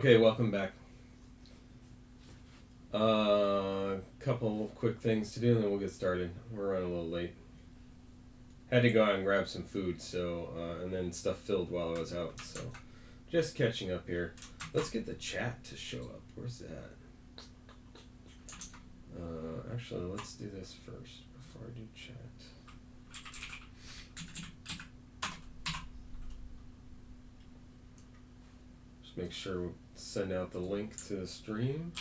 Okay, welcome back. Couple quick things to do and then we'll get started. We're running a little late. Had to go out and grab some food, and then stuff filled while I was out, so just catching up here. Let's get the chat to show up. Where's that? Actually, let's do this first before I do chat. Just make sure we send out the link to the stream.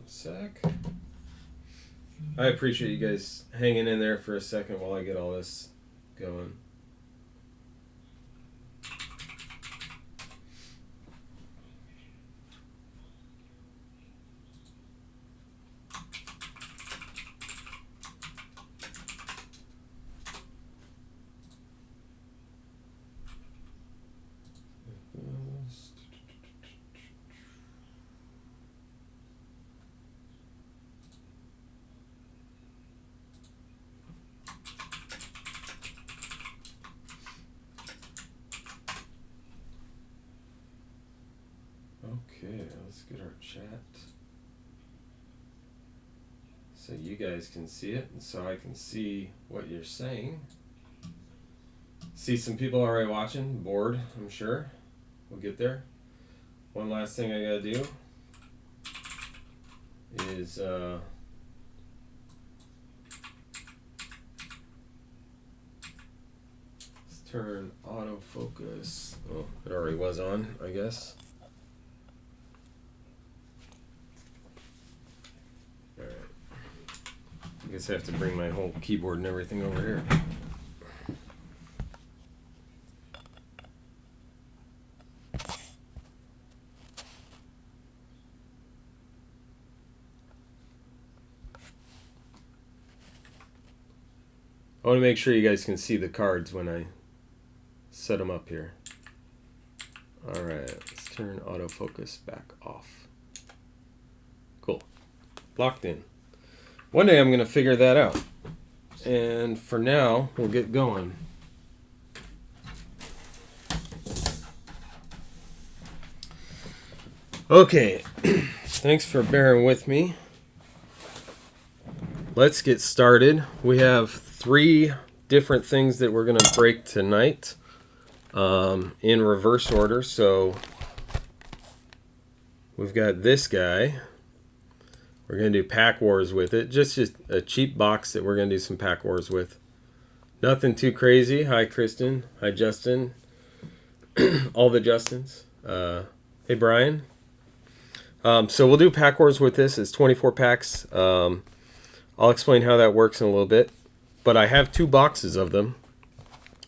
Sec. I appreciate you guys hanging in there for a second while I get all this going. Okay, let's get our chat so you guys can see it and so I can see what you're saying. See some people already watching, bored, I'm sure. We'll get there. One last thing I gotta do is let's turn autofocus. Oh, it already was on, I guess. Alright. I guess I have to bring my whole keyboard and everything over here. I want to make sure you guys can see the cards when I set them up here. Alright, let's turn autofocus back off. Cool. Locked in. One day I'm going to figure that out. And for now, we'll get going. Okay, thanks for bearing with me. Let's get started. We have 3 different things that we're going to break tonight in reverse order. So we've got this guy. We're going to do pack wars with it. Just a cheap box that we're going to do some pack wars with. Nothing too crazy. Hi, Kristen. Hi, Justin. All the Justins. Hey, Brian. So we'll do pack wars with this. It's 24 packs. I'll explain how that works in a little bit. But I have 2 boxes of them.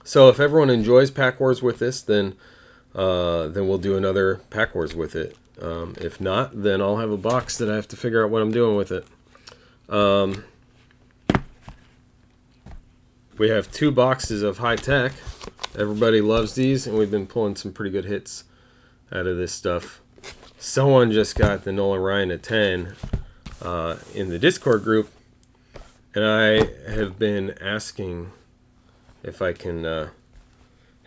So if everyone enjoys pack wars with this, then we'll do another pack wars with it. If not, then I'll have a box that I have to figure out what I'm doing with it. We have 2 boxes of high tech. Everybody loves these, and we've been pulling some pretty good hits out of this stuff. Someone just got the Nolan Ryan at 10 in the Discord group, and I have been asking if I can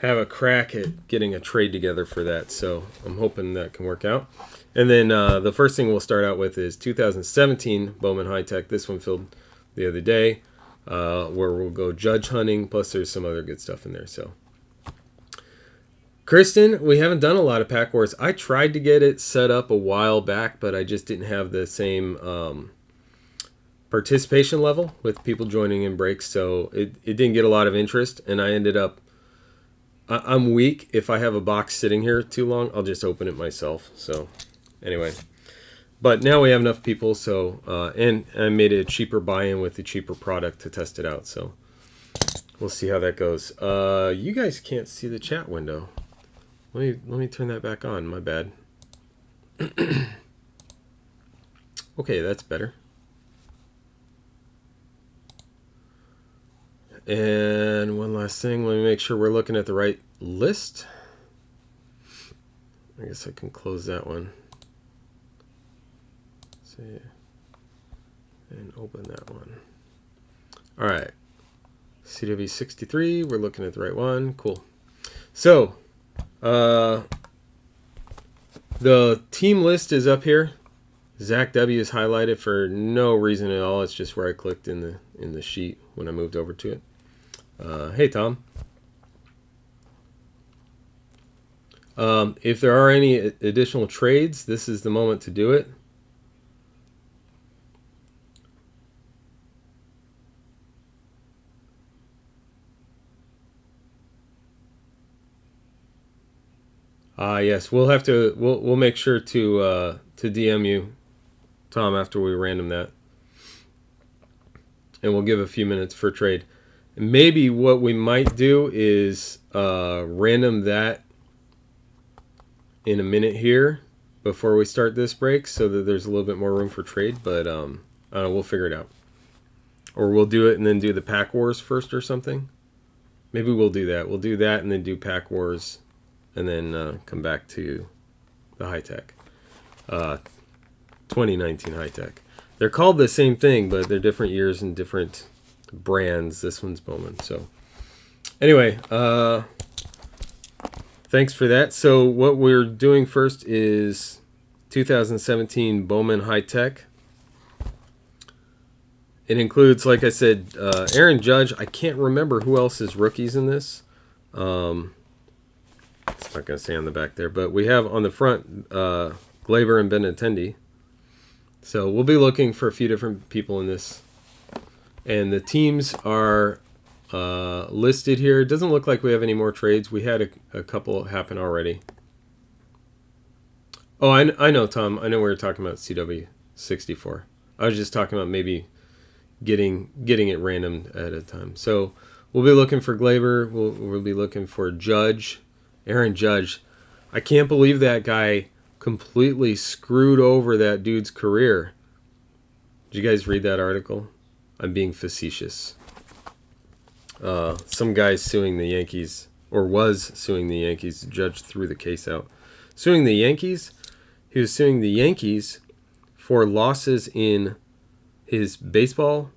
have a crack at getting a trade together for that. So I'm hoping that can work out. And then the first thing we'll start out with is 2017 Bowman High Tech. This one filled the other day, where we'll go judge hunting. Plus there's some other good stuff in there. So Kristen, we haven't done a lot of pack wars. I tried to get it set up a while back, but I just didn't have the same participation level with people joining in breaks. So it didn't get a lot of interest, and I ended up I'm weak. If I have a box sitting here too long, I'll just open it myself. So anyway, but now we have enough people. So and I made a cheaper buy-in with the cheaper product to test it out. So we'll see how that goes. You guys can't see the chat window. Let me turn that back on. My bad. Okay, that's better. And one last thing, let me make sure we're looking at the right list. I guess I can close that one. Let's see. and open that one. All right. CW63, we're looking at the right one. Cool. So, the team list is up here. Zach W is highlighted for no reason at all. It's just where I clicked in the sheet when I moved over to it. Hey, Tom. If there are any additional trades, this is the moment to do it. Yes, we'll make sure to DM you, Tom, after we random that, and we'll give a few minutes for trade. And maybe what we might do is random that in a minute here before we start this break, so that there's a little bit more room for trade. But I don't know, we'll figure it out, or we'll do it and then do the pack wars first or something. Maybe we'll do that. We'll do that and then do pack wars, and then come back to the high tech. 2019 high tech. They're called the same thing, but they're different years and different brands. This one's Bowman. So anyway, thanks for that. So what we're doing first is 2017 Bowman high tech. It includes, like I said, Aaron Judge. I can't remember who else is rookies in this. It's not going to say on the back there, but we have on the front Glaber and Benintendi. So we'll be looking for a few different people in this. And the teams are listed here. It doesn't look like we have any more trades. We had a couple happen already. Oh, I know, Tom. I know we were talking about CW64. I was just talking about maybe getting it random at a time. So we'll be looking for Glaber. We'll be looking for Judge. Aaron Judge. I can't believe that guy completely screwed over that dude's career. Did you guys read that article? I'm being facetious. Some guy's suing the Yankees, or was suing the Yankees. The judge threw the case out. Suing the Yankees? He was suing the Yankees for losses in his baseball,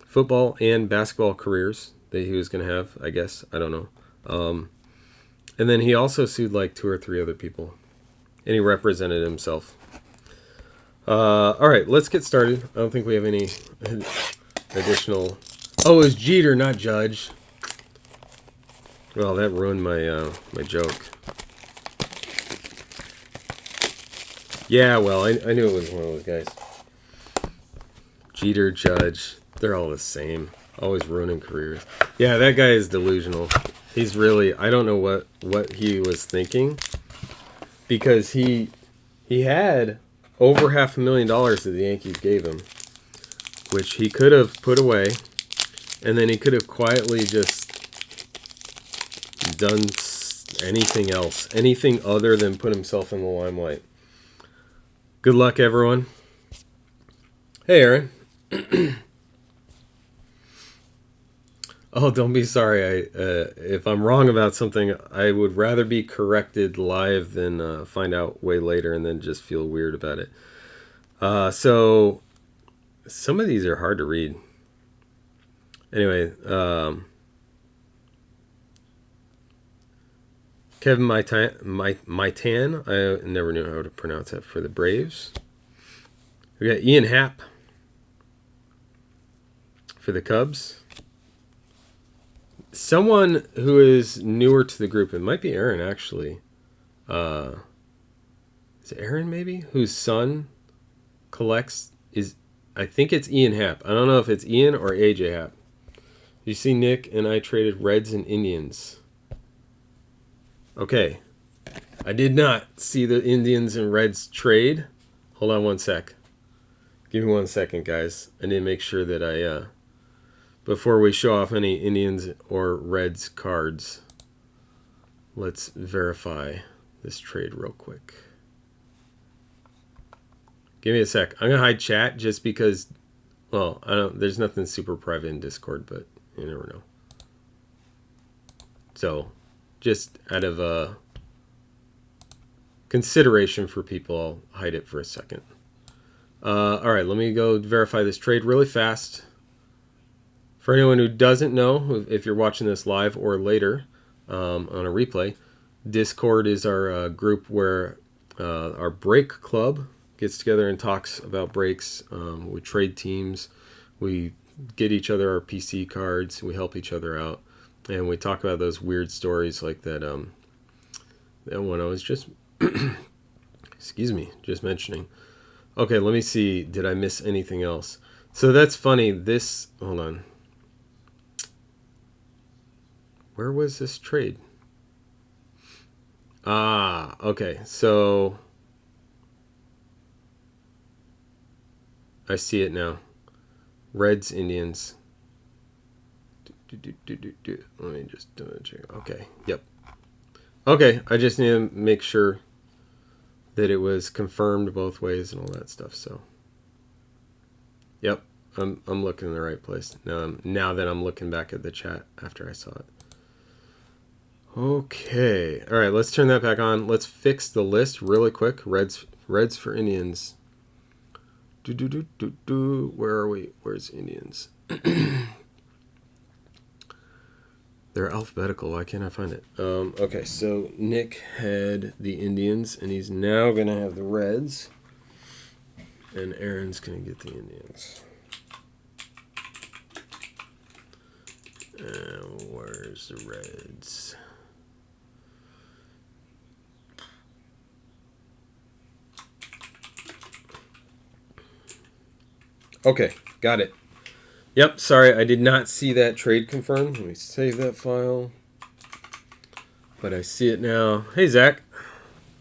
football, and basketball careers that he was going to have, I guess. I don't know. And then he also sued like 2 or 3 other people. And he represented himself. All right, let's get started. I don't think we have any additional... Oh, it was Jeter, not Judge. Well, that ruined my my joke. Yeah, well, I knew it was one of those guys. Jeter, Judge, they're all the same. Always ruining careers. Yeah, that guy is delusional. He's really... I don't know what he was thinking. Because he had over $500,000 that the Yankees gave him, which he could have put away, and then he could have quietly just done anything else, anything other than put himself in the limelight. Good luck, everyone. Hey, Aaron. Oh, don't be sorry. If I'm wrong about something, I would rather be corrected live than find out way later and then just feel weird about it. So, some of these are hard to read. Anyway, Kevin Maitan, I never knew how to pronounce that, for the Braves. We got Ian Happ for the Cubs. Someone who is newer to the group, it might be Aaron actually. Is it Aaron maybe? Whose son collects I think it's Ian Happ. I don't know if it's Ian or AJ Happ. You see, Nick and I traded Reds and Indians. Okay. I did not see the Indians and Reds trade. Hold on one sec. Give me 1 second, guys. I need to make sure that I before we show off any Indians or Reds cards, let's verify this trade real quick. Give me a sec. I'm going to hide chat just because, well, there's nothing super private in Discord, but you never know. So, just out of consideration for people, I'll hide it for a second. All right, let me go verify this trade really fast. For anyone who doesn't know, if you're watching this live or later on a replay, Discord is our group where our break club gets together and talks about breaks. We trade teams. We get each other our PC cards. We help each other out. And we talk about those weird stories like that one I was just, excuse me, just mentioning. Okay, let me see. Did I miss anything else? So that's funny. Hold on. Where was this trade? Ah, okay. So I see it now. Reds, Indians. Let me just check. Okay, yep. Okay, I just need to make sure that it was confirmed both ways and all that stuff. So, yep, I'm looking in the right place now that I'm looking back at the chat after I saw it. Okay, all right, let's turn that back on. Let's fix the list really quick. Reds for Indians. Where are we? Where's Indians? They're alphabetical. Why can't I find it? Okay, so Nick had the Indians, and he's now going to have the Reds. And Aaron's going to get the Indians. Where's the Reds? Okay, got it. Yep, sorry, I did not see that trade confirmed. Let me save that file. But I see it now. Hey, Zach.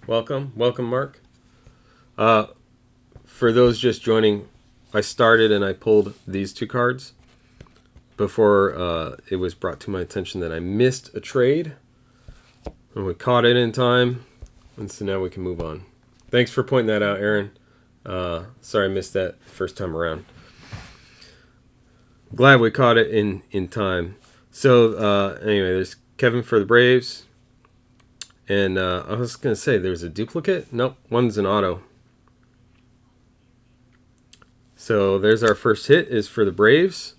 Welcome. Welcome, Mark. For those just joining, I started and I pulled these two cards before it was brought to my attention that I missed a trade. And we caught it in time. And so now we can move on. Thanks for pointing that out, Aaron. Sorry I missed that first time around. Glad we caught it in time. So anyway, there's Kevin for the Braves. And I was going to say, there's a duplicate? Nope, one's an auto. So there's our first hit is for the Braves.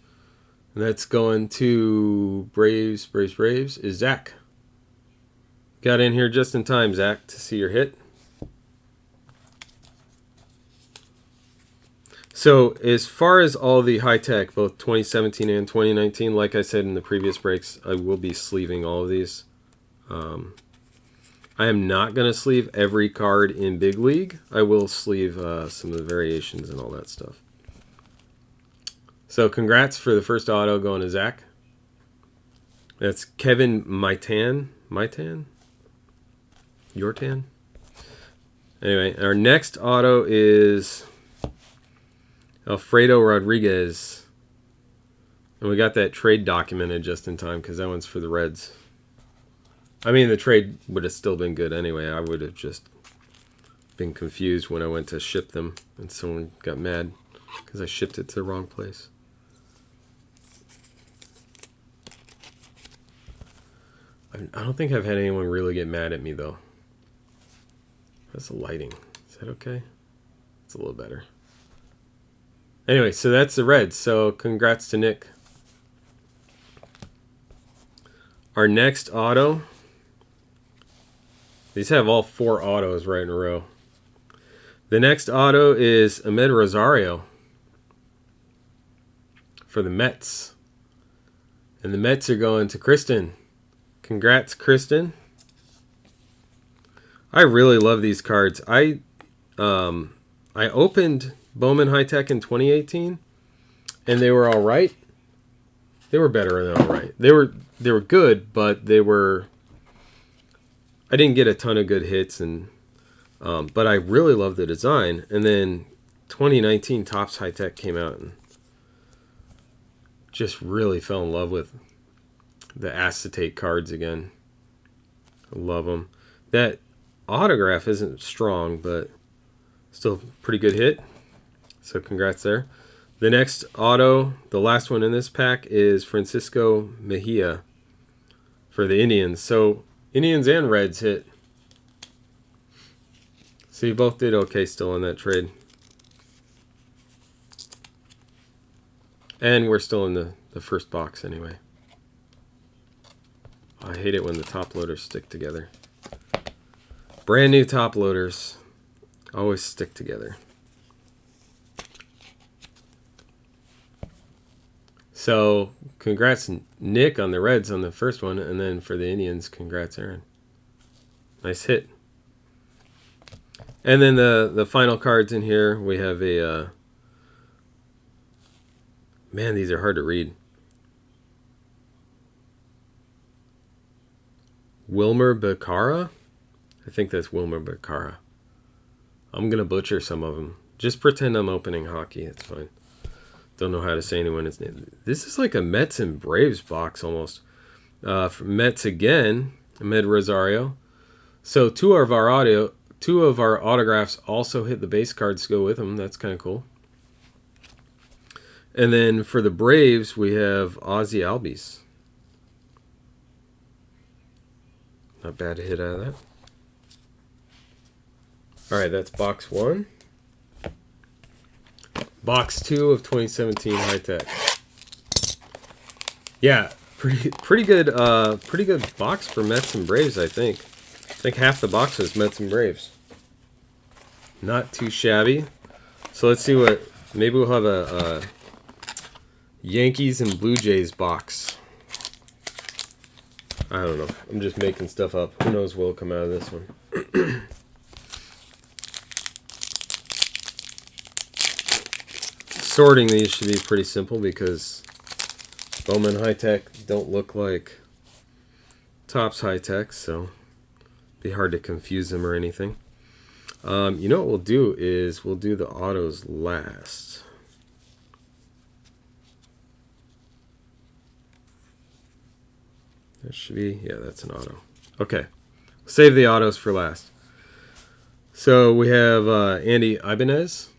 And that's going to Braves, is Zach. Got in here just in time, Zach, to see your hit. So as far as all the high tech, both 2017 and 2019, like I said in the previous breaks, I will be sleeving all of these. I am not going to sleeve every card in Big League. I will sleeve some of the variations and all that stuff. So congrats for the first auto going to Zach. That's Kevin Maitan. Your tan? Anyway, our next auto is Alfredo Rodriguez. And we got that trade documented just in time because that one's for the Reds. I mean, the trade would have still been good anyway. I would have just been confused when I went to ship them and someone got mad because I shipped it to the wrong place. I don't think I've had anyone really get mad at me, though. That's the lighting. Is that okay? It's a little better. Anyway, so that's the Reds. So congrats to Nick. Our next auto. These have all 4 autos right in a row. The next auto is Ahmed Rosario for the Mets. And the Mets are going to Kristen. Congrats, Kristen. I really love these cards. I opened Bowman High Tech in 2018, and they were all right. They were better than all right. They were good, but they were. I didn't get a ton of good hits, but I really loved the design. And then 2019 Topps High Tech came out, and just really fell in love with the acetate cards again. I love them. That autograph isn't strong, but still pretty good hit. So congrats there. The next auto, the last one in this pack, is Francisco Mejia for the Indians. So Indians and Reds hit. So you both did okay still in that trade. And we're still in the first box anyway. I hate it when the top loaders stick together. Brand new top loaders always stick together. So, congrats Nick on the Reds on the first one, and then for the Indians, congrats Aaron. Nice hit. And then the final cards in here, we have a... man, these are hard to read. Wilmer Becerra? I think that's Wilmer Becerra. I'm going to butcher some of them. Just pretend I'm opening hockey. It's fine. Don't know how to say anyone's name. This is like a Mets and Braves box almost. From Mets again, Ahmed Rosario. So two of our autographs also hit the base cards to go with them. That's kind of cool. And then for the Braves, we have Ozzie Albies. Not bad to hit out of that. All right, that's box 1. Box 2 of 2017 High Tech. Yeah, pretty good box for Mets and Braves, I think. I think half the box was Mets and Braves. Not too shabby. So let's see what, maybe we'll have a Yankees and Blue Jays box. I don't know. I'm just making stuff up. Who knows what'll come out of this one. Sorting these should be pretty simple because Bowman High Tech don't look like Topps High Tech, so be hard to confuse them or anything. You know what we'll do is we'll do the autos last. That should be, yeah, that's an auto. Okay, save the autos for last. So we have Andy Ibanez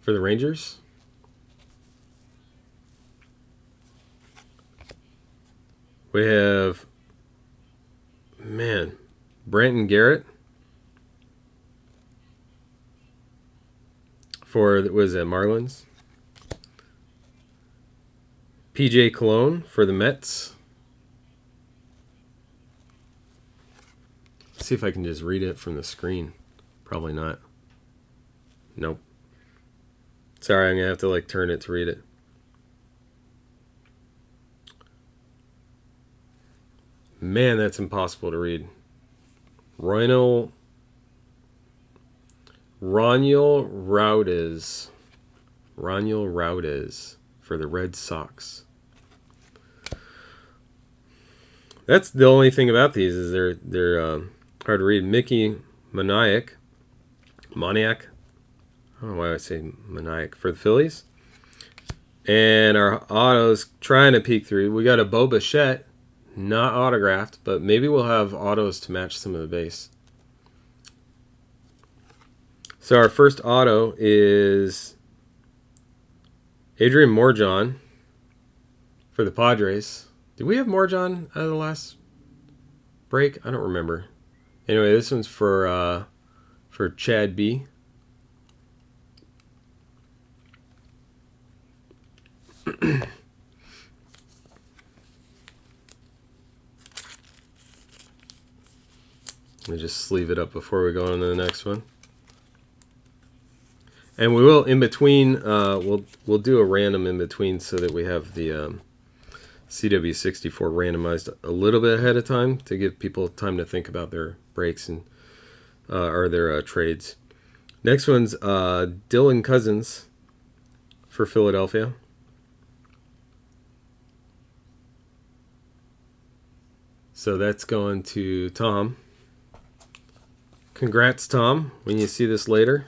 for the Rangers. We have, man, Brandon Garrett for, was it Marlins? PJ Cologne for the Mets. Let's see if I can just read it from the screen. Probably not. Nope. Sorry, I'm going to have to like turn it to read it. Man, that's impossible to read. Roniel Raudez. Roniel Raudez for the Red Sox. That's the only thing about these is they're hard to read. Mickey Moniak. I don't know why I say Moniak for the Phillies. And our autos trying to peek through. We got a Bo Bichette. Not autographed, but maybe we'll have autos to match some of the base. So our first auto is Adrian Morjon for the Padres. Did we have Morjon out of the last break? I don't remember. Anyway, this one's for Chad B. Let me just sleeve it up before we go on to the next one. And we will, in between, we'll do a random in between so that we have the CW64 randomized a little bit ahead of time to give people time to think about their breaks and or their trades. Next one's Dylan Cousins for Philadelphia. So that's going to Tom. Congrats, Tom, when you see this later.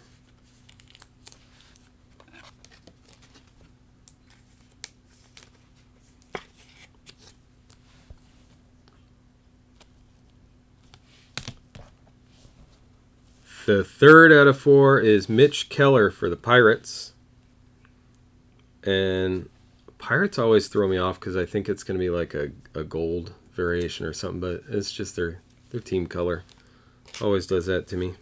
The third out of 4 is Mitch Keller for the Pirates. And Pirates always throw me off because I think it's going to be like a gold variation or something, but it's just their team color. Always does that to me.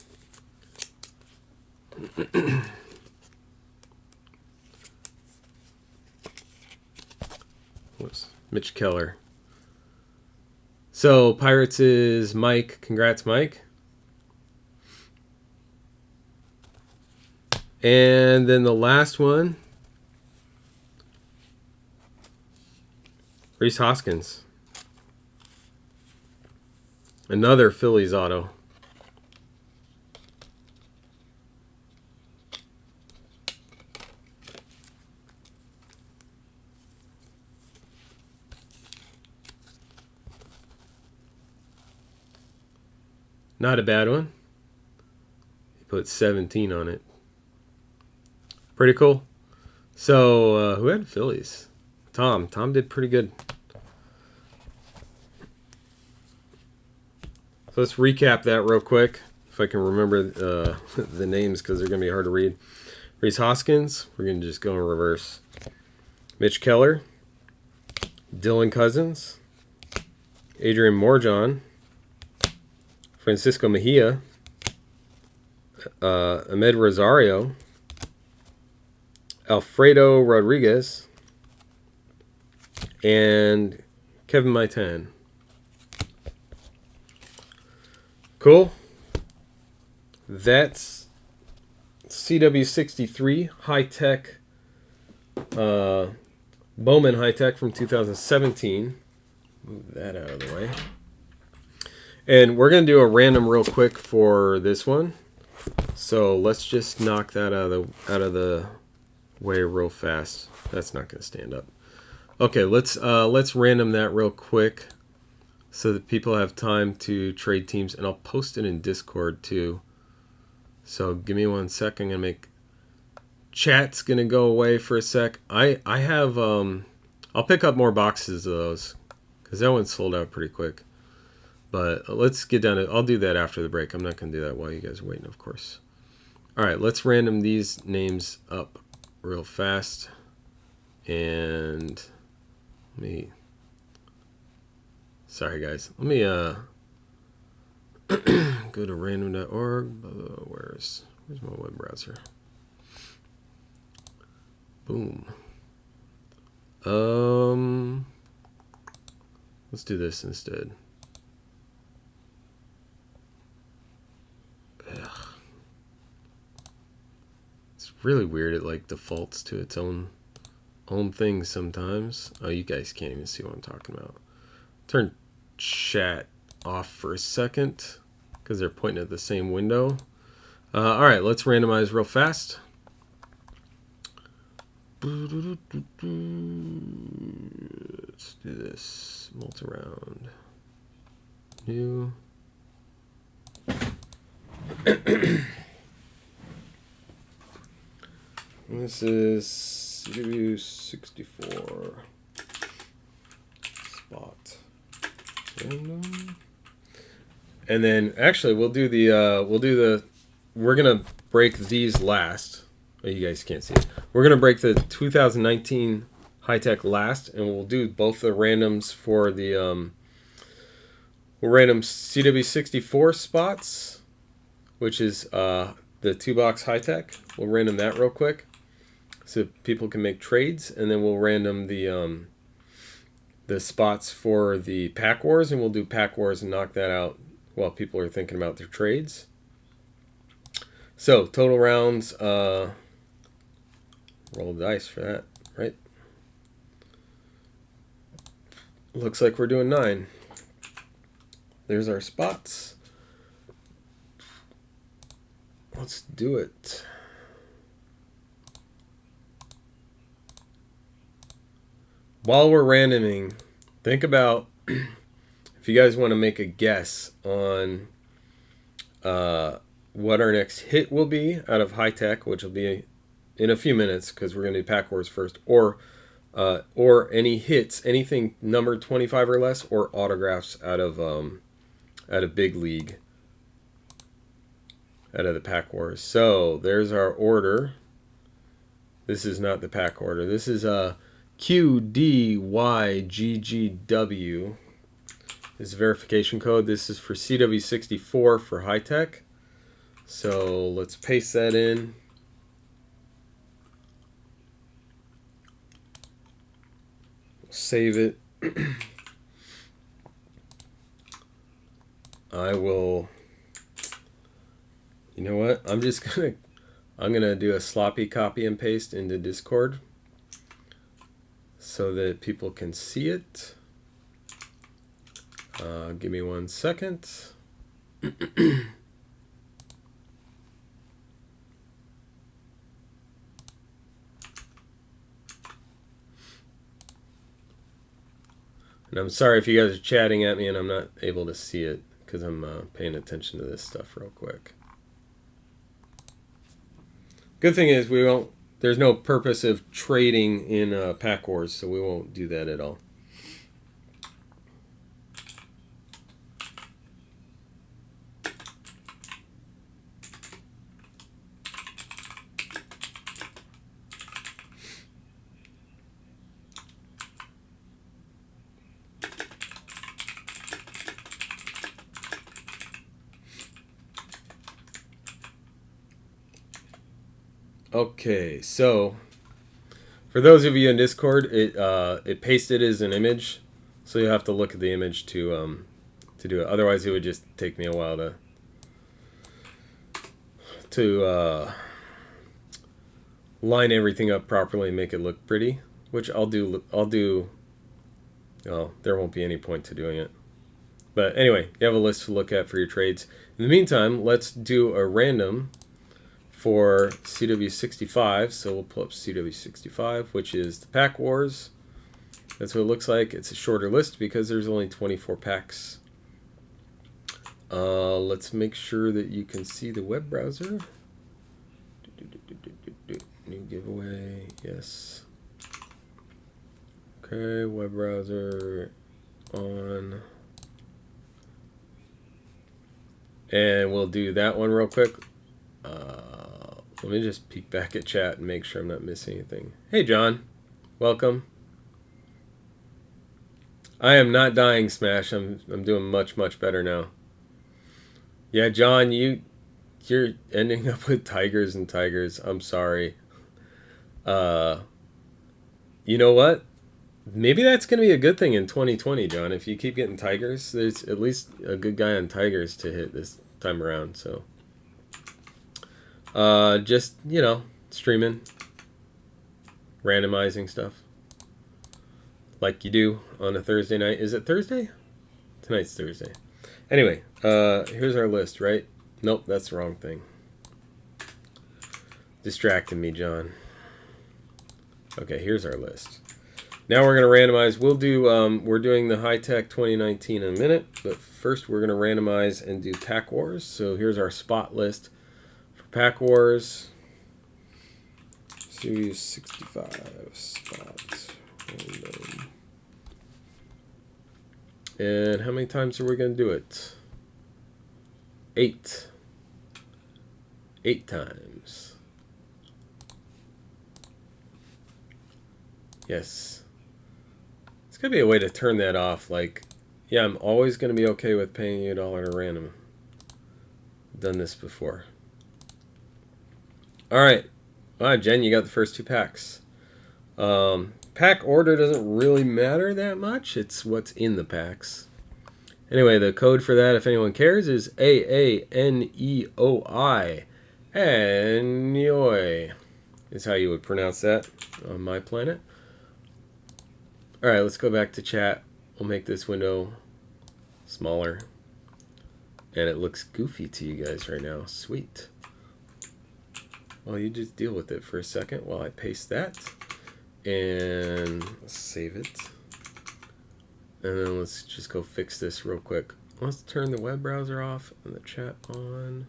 Whoops. Mitch Keller. So Pirates is Mike. Congrats, Mike. And then the last one, Rhys Hoskins. Another Phillies auto. Not a bad one. He put 17 on it. Pretty cool. So, who had Phillies? Tom. Tom did pretty good. So let's recap that real quick. If I can remember the names, because they're going to be hard to read. Rhys Hoskins. We're going to just go in reverse. Mitch Keller. Dylan Cousins. Adrian Morjon. Francisco Mejia. Ahmed Rosario. Alfredo Rodriguez. And Kevin Maitan. Cool. That's CW63 high-tech, Bowman high-tech from 2017. Move that out of the way. And we're going to do a random real quick for this one. So let's just knock that out of the way real fast. That's not going to stand up. Okay, let's random that real quick so that people have time to trade teams, and I'll post it in Discord too. So give me 1 sec. I'm gonna make chat's gonna go away for a sec. I have I'll pick up more boxes of those because that one sold out pretty quick. But let's get down to. I'll do that after the break. I'm not gonna do that while you guys are waiting, of course. All right, let's random these names up real fast, and let me. Sorry, guys. Let me go to random.org. Where's my web browser? Boom. Let's do this instead. Ugh. It's really weird. It like defaults to its own thing sometimes. Oh, you guys can't even see what I'm talking about. Turn chat off for a second because they're pointing at the same window. All right, let's randomize real fast. Let's do this multi-round. New. This is CW64 spot. Random. And then actually we're gonna break these last. Oh, you guys can't see it. We're gonna break the 2019 high-tech last, and we'll do both the randoms for the we'll random CW64 spots, which is the 2-box high-tech. We'll random that real quick so people can make trades, and then we'll random the spots for the Pack Wars, and we'll do Pack Wars and knock that out while people are thinking about their trades. So total rounds, roll the dice for that, right? Looks like we're doing 9. There's our spots. Let's do it. While we're randoming, think about if you guys want to make a guess on what our next hit will be out of high tech, which will be in a few minutes because we're going to do Pack Wars first, or any hits, anything numbered 25 or less, or autographs out of Big League, out of the Pack Wars. So there's our order. This is not the pack order. This is QDYGGW. This verification code. This is for CW64 for high tech. So let's paste that in. save it. I will, you know what? I'm gonna do a sloppy copy and paste into Discord so that people can see it. Give me 1 second. And I'm sorry if you guys are chatting at me and I'm not able to see it because I'm paying attention to this stuff real quick. Good thing is there's no purpose of trading in Pack Wars, so we won't do that at all. Okay, so for those of you in Discord, it pasted as an image, so you'll have to look at the image to do it. Otherwise, it would just take me a while to line everything up properly and make it look pretty, which I'll do. Well, there won't be any point to doing it. But anyway, you have a list to look at for your trades. In the meantime, let's do a random for CW65. So we'll pull up CW65, which is the Pack Wars. That's what it looks like. It's a shorter list because there's only 24 packs. Let's make sure that you can see the web browser. New giveaway, yes. Okay, web browser on. And we'll do that one real quick. Let me just peek back at chat and make sure I'm not missing anything. Hey, John. Welcome. I am not dying, Smash. I'm doing much, much better now. Yeah, John, you're ending up with tigers and tigers. I'm sorry. You know what? Maybe that's going to be a good thing in 2020, John. If you keep getting tigers, there's at least a good guy on tigers to hit this time around. So, just, streaming, randomizing stuff like you do on a Thursday night. Is it Thursday? Tonight's Thursday. Anyway, here's our list, right? Nope, that's the wrong thing. Distracting me, John. Okay, here's our list. Now we're going to randomize. We're doing the high-tech 2019 in a minute, but first we're going to randomize and do Pack Wars. So here's our spot list for Pack Wars. CW65 spot. Random. And how many times are we going to do it? 8. 8 times. Yes. It's got to be a way to turn that off. Like, yeah, I'm always going to be okay with paying you $1 to random. I've done this before. All right. Wow, Jen, you got the first 2 packs. Pack order doesn't really matter that much. It's what's in the packs. Anyway, the code for that, if anyone cares, is AANEOI. Aneoi is how you would pronounce that on my planet. All right, let's go back to chat. We'll make this window smaller. And it looks goofy to you guys right now. Sweet. Well, you just deal with it for a second while I paste that. And save it. And then let's just go fix this real quick. Let's turn the web browser off and the chat on.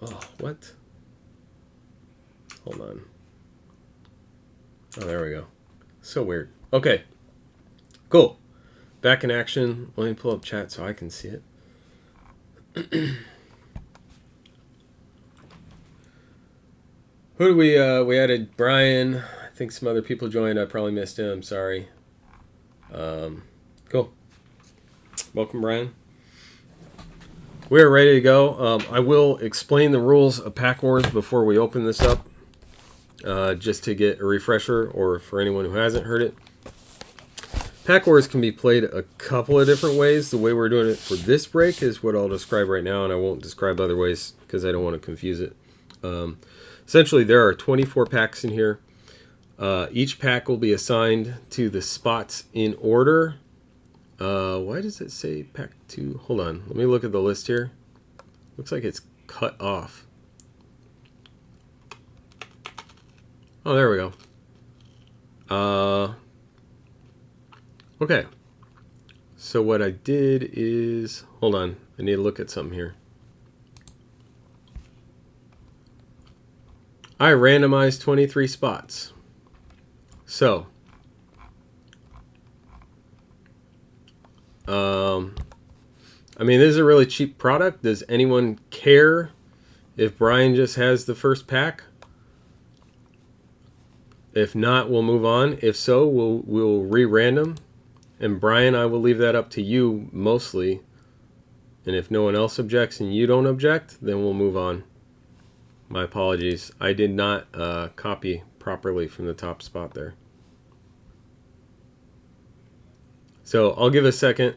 Oh, what? Hold on. Oh, there we go. So weird. Okay. Cool. Back in action. Let me pull up chat so I can see it. Who do we added Brian. I think some other people joined. I probably missed him. I'm sorry. Cool. Welcome, Brian. We're ready to go. I will explain the rules of Pack Wars before we open this up. just to get a refresher, or for anyone who hasn't heard it. Pack Wars can be played a couple of different ways. The way we're doing it for this break is what I'll describe right now, and I won't describe other ways because I don't want to confuse it. Essentially, there are 24 packs in here. Each pack will be assigned to the spots in order. Why does it say pack 2? Hold on. Let me look at the list here. Looks like it's cut off. Oh, there we go. Okay. So what I did is... Hold on. I need to look at something here. I randomized 23 spots. So... I mean, this is a really cheap product. Does anyone care if Brian just has the first pack? If not, we'll move on. If so, we'll re-random. And Brian, I will leave that up to you mostly. And if no one else objects and you don't object, then we'll move on. My apologies. I did not copy properly from the top spot there. So I'll give a second.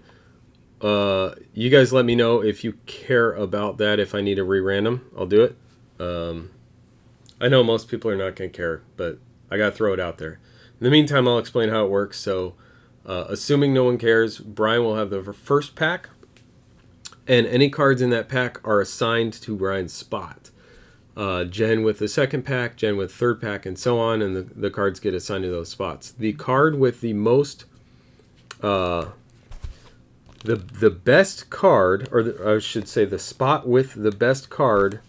You guys let me know if you care about that. If I need a re-random, I'll do it. I know most people are not going to care, but I got to throw it out there. In the meantime, I'll explain how it works. So assuming no one cares, Brian will have the first pack, and any cards in that pack are assigned to Brian's spot. Jen with the second pack, Jen with third pack, and so on, and the cards get assigned to those spots. The card with the most... The best card, or I should say the spot with the best card,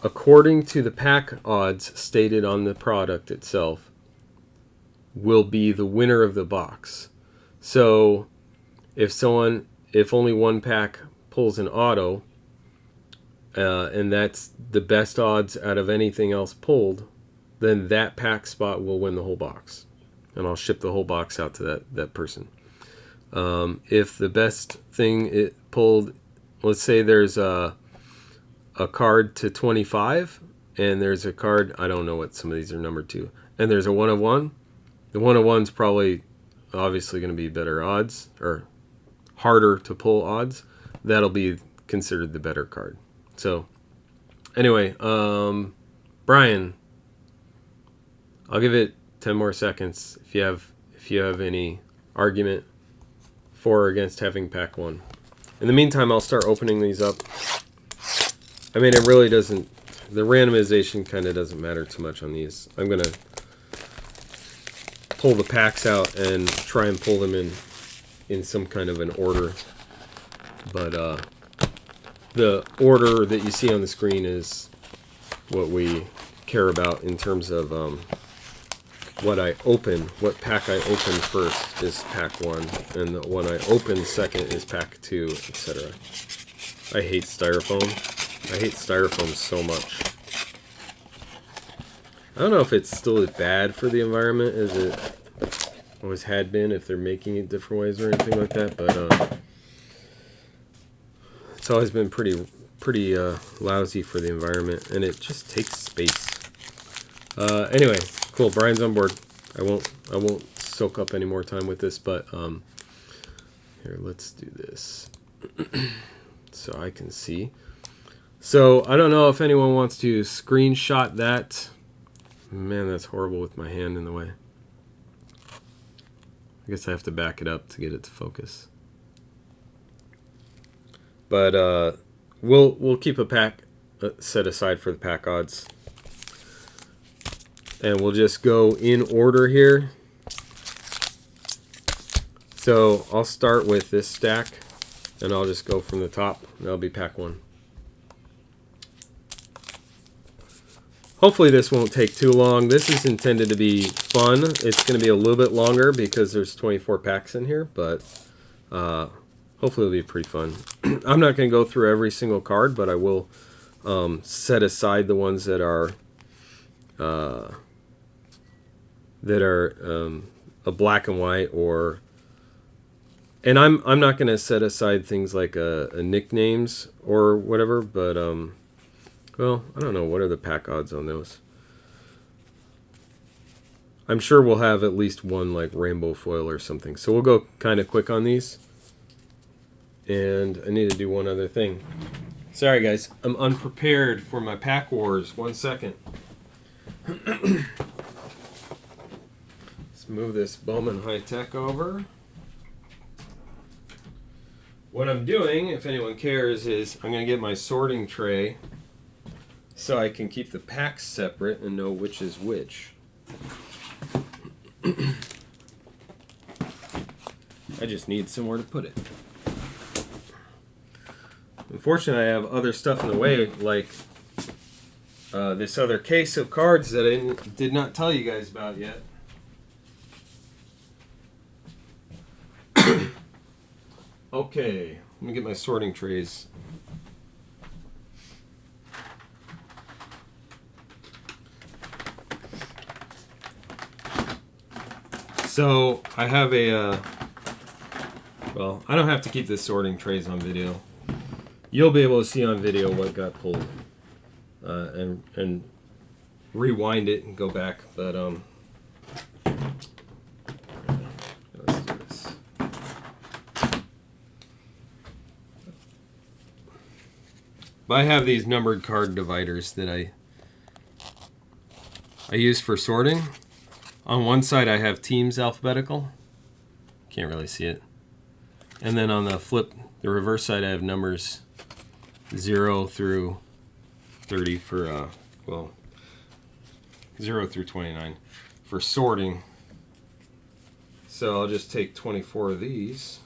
according to the pack odds stated on the product itself, will be the winner of the box. So if only one pack pulls an auto, and that's the best odds out of anything else pulled, then that pack spot will win the whole box. And I'll ship the whole box out to that person. If the best thing it pulled, let's say there's a card to 25, and there's a card, I don't know what some of these are numbered to, and there's a 1 of 1, the 1 of 1's probably obviously going to be better odds, or harder to pull odds. That'll be considered the better card. So anyway, Brian, I'll give it 10 more seconds if you have any argument for or against having pack 1. In the meantime, I'll start opening these up. I mean, it really doesn't... The randomization kind of doesn't matter too much on these. I'm going to pull the packs out and try and pull them in some kind of an order. But the order that you see on the screen is what we care about in terms of... what pack I open first is pack 1, and the one I open second is pack 2, etc. I hate styrofoam. I hate styrofoam so much. I don't know if it's still as bad for the environment as it always had been, if they're making it different ways or anything like that, but it's always been pretty lousy for the environment, and it just takes space. Anyway, cool. Brian's on board. I won't soak up any more time with this, but here, let's do this so I can see. So I don't know if anyone wants to screenshot that. Man, that's horrible with my hand in the way. I guess I have to back it up to get it to focus. But we'll keep a pack set aside for the pack odds. And we'll just go in order here. So I'll start with this stack, and I'll just go from the top. That'll be pack 1. Hopefully this won't take too long. This is intended to be fun. It's going to be a little bit longer because there's 24 packs in here, but hopefully it'll be pretty fun. I'm not going to go through every single card, but I will set aside the ones that are a black and white, or, and I'm not going to set aside things like a nicknames or whatever, but well, I don't know, what are the pack odds on those? I'm sure we'll have at least one like rainbow foil or something. So we'll go kind of quick on these. And I need to do one other thing. Sorry guys, I'm unprepared for my pack wars. 1 second. Let's move this Bowman High Tech over. What I'm doing, if anyone cares, is I'm going to get my sorting tray so I can keep the packs separate and know which is which. I just need somewhere to put it. Unfortunately, I have other stuff in the way, like this other case of cards that I did not tell you guys about yet. Okay, let me get my sorting trays. So I have a, well, I don't have to keep the sorting trays on video. You'll be able to see on video what got pulled, and rewind it and go back. But let's do this. But I have these numbered card dividers that I use for sorting. On one side I have teams alphabetical. Can't really see it. And then on the reverse side, I have numbers 0 through 30 for, well, 0 through 29 for sorting. So I'll just take 24 of these.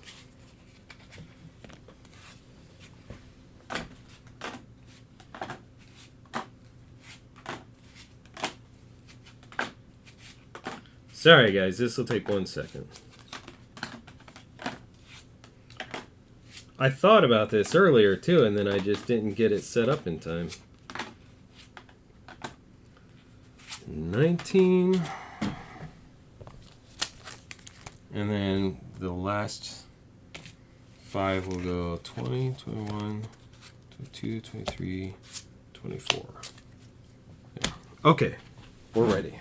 Sorry guys, this will take 1 second. I thought about this earlier too, and then I just didn't get it set up in time. 19. And then the last 5 will go 20, 21, 22, 23, 24. Yeah. Okay, we're ready.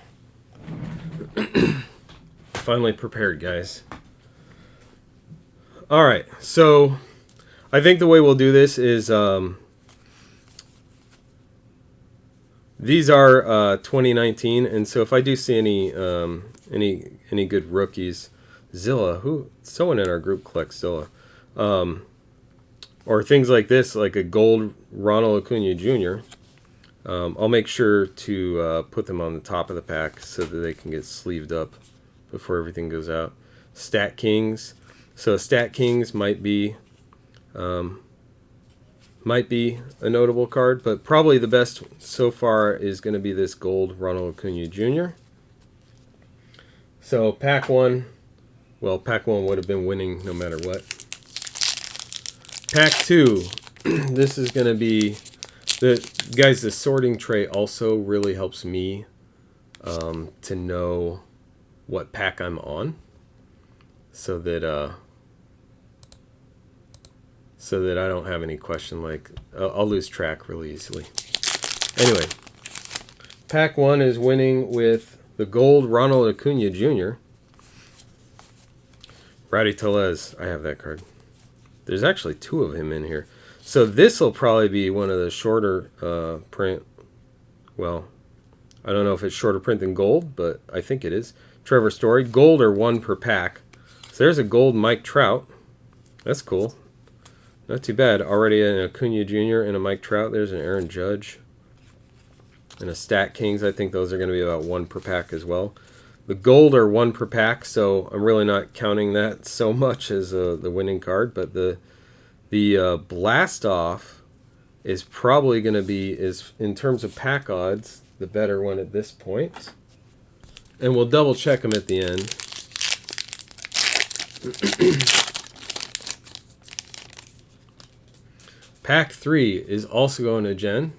Finally prepared, guys. All right, so I think the way we'll do this is these are 2019, and so if I do see any good rookies, Zilla, someone in our group collects Zilla, or things like this, like a gold Ronald Acuna Jr., I'll make sure to put them on the top of the pack so that they can get sleeved up before everything goes out. Stat Kings. So Stat Kings might be a notable card, but probably the best so far is going to be this gold Ronald Acuna Jr. So pack 1, well, pack 1 would have been winning no matter what. Pack 2, this is going to be, the sorting tray also really helps me to know what pack I'm on, so that I don't have any question, like I'll lose track really easily. Anyway, pack 1 is winning with the gold Ronald Acuna Jr. Rowdy Tellez, I have that card. There's actually 2 of him in here. So this will probably be one of the shorter print. Well, I don't know if it's shorter print than gold, but I think it is. Trevor Story. Gold are 1 per pack. So there's a gold Mike Trout. That's cool. Not too bad. Already an Acuna Jr. and a Mike Trout. There's an Aaron Judge. And a Stat Kings. I think those are going to be about 1 per pack as well. The gold are 1 per pack, so I'm really not counting that so much as the winning card. But the Blast Off is probably going to be, in terms of pack odds, the better one at this point. And we'll double check them at the end. Pack 3 is also going to Jen.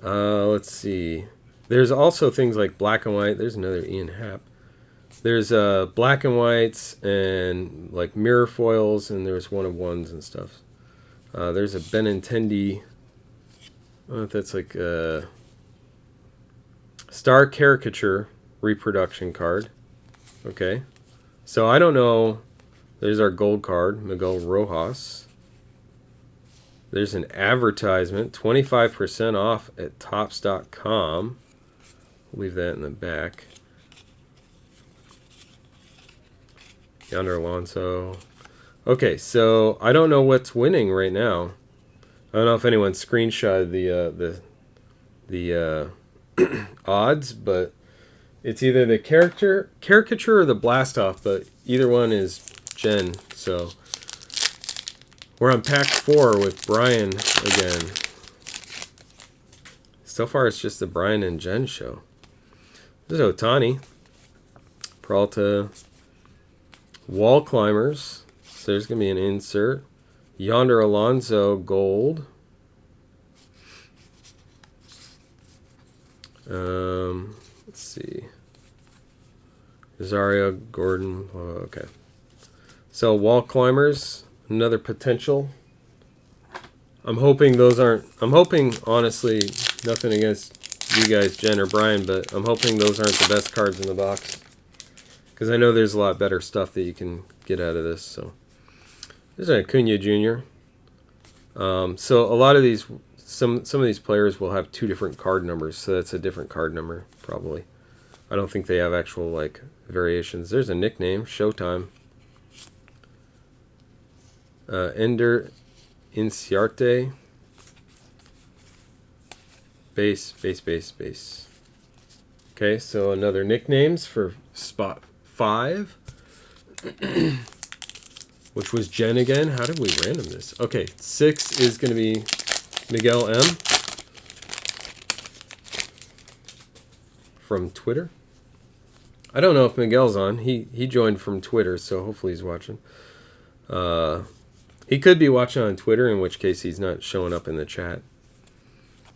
Let's see. There's also things like black and white. There's another Ian Happ. There's black and whites and like mirror foils, and there's 1-of-1s and stuff. There's a Benintendi. I don't know if that's like Star Caricature reproduction card. Okay. So I don't know. There's our gold card, Miguel Rojas. There's an advertisement, 25% off at Topps.com. Leave that in the back. Yonder Alonso. Okay, so I don't know what's winning right now. I don't know if anyone screenshotted the odds, but it's either the caricature or the blast off, but either one is Jen. So we're on pack 4 with Brian again. So far it's just the Brian and Jen show. This is Otani, Peralta, Wall Climbers. So there's going to be an insert. Yonder Alonso gold. Let's see. Rosario, Gordon. Okay. So Wall Climbers, another potential. I'm hoping those aren't. I'm hoping, honestly, nothing against you guys, Jen or Brian, but I'm hoping those aren't the best cards in the box. Because I know there's a lot better stuff that you can get out of this. So there's an Acuna Jr. So a lot of these, some of these players will have 2 different card numbers. So that's a different card number, probably. I don't think they have actual, like, variations. There's a nickname, Showtime. Ender Inciarte. Base. Okay, so another nicknames for spot 5. Which was Jen again. How did we random this? Okay, 6 is going to be Miguel M. From Twitter. I don't know if Miguel's on. He joined from Twitter, so hopefully he's watching. He could be watching on Twitter, in which case he's not showing up in the chat.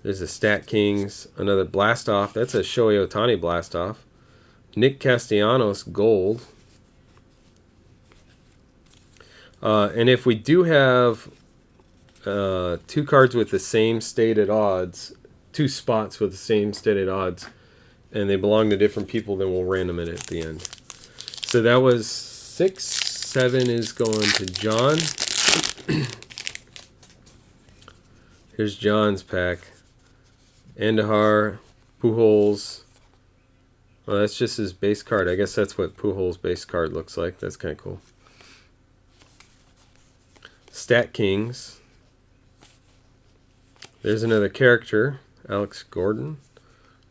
There's a Stat Kings, another Blast Off. That's a Shohei Ohtani Blast Off. Nick Castellanos gold. And if we do have 2 cards with the same stated odds, 2 spots with the same stated odds, and they belong to different people, then we'll random it at the end. So that was 6. 7 is going to John. Here's John's pack. Andahar, Pujols. Well, that's just his base card. I guess that's what Pujols' base card looks like. That's kind of cool. Stat Kings. There's another character. Alex Gordon.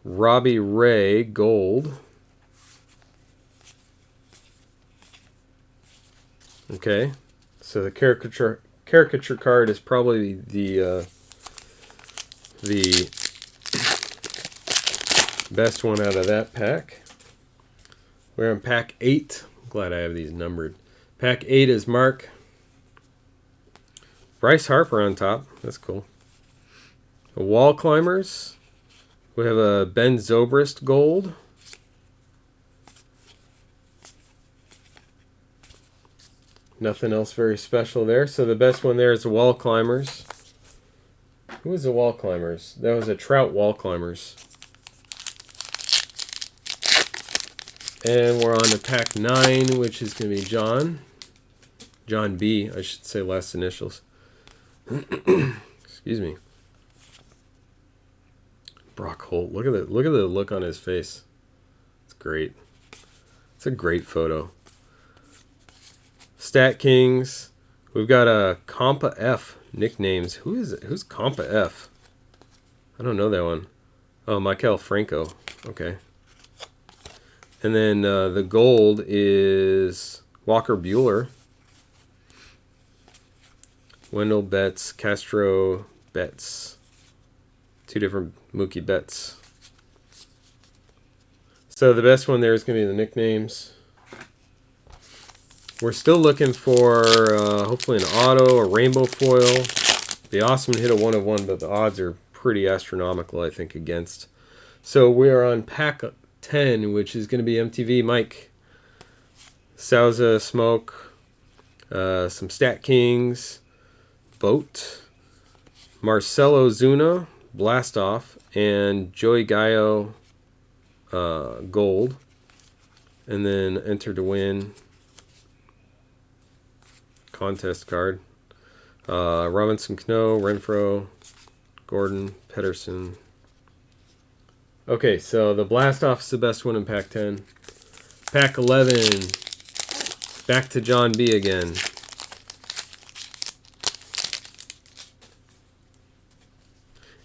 Robbie Ray, gold. Okay. So the caricature card is probably the best one out of that pack. We're on pack 8. I'm glad I have these numbered. Pack 8 is Mark. Bryce Harper on top. That's cool. The Wall Climbers. We have a Ben Zobrist gold. Nothing else very special there. So the best one there is the Wall Climbers. Who was the Wall Climbers? That was a Trout Wall Climbers. And we're on to pack 9, which is going to be John. John B, I should say last initials. Excuse me. Brock Holt. Look at the look on his face. It's great. It's a great photo. Stat Kings. We've got a Compa F nicknames. Who is it? Who's Compa F? I don't know that one. Oh, Michael Franco. Okay. And then the gold is Walker Buehler. Wendell Betts, Castro Betts. 2 different Mookie Betts. So the best one there is going to be the nicknames. We're still looking for hopefully an auto, a rainbow foil. The Awesome hit a 1 of 1, but the odds are pretty astronomical, I think, against. So we are on pack 10, which is going to be MTV Mike. Souza, Smoke, some Stat Kings, Boat, Marcelo Zuna, Blast Off, and Joey Gallo gold. And then enter to win. Contest card. Robinson Cano, Renfro, Gordon, Pedersen. Okay, so the Blast Off is the best one in Pack 10. Pack 11. Back to John B again.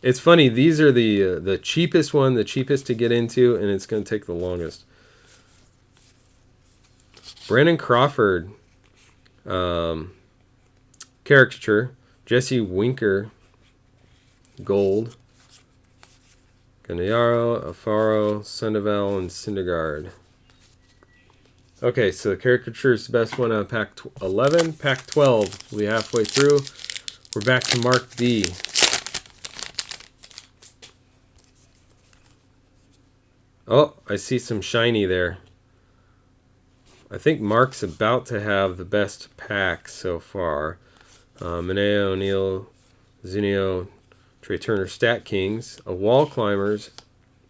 It's funny, these are the cheapest one, the cheapest to get into, and it's going to take the longest. Brandon Crawford, caricature. Jesse Winker, gold. Canellaro, Alfaro, Sandoval, and Syndergaard. Okay, so the caricature is the best one out of Pack 11. Pack 12, we halfway through. We're back to Mark D. Oh, I see some shiny there. I think Mark's about to have the best pack so far. Mineo, O'Neill, Zunio, Trey Turner, Stat Kings, a Wall Climbers,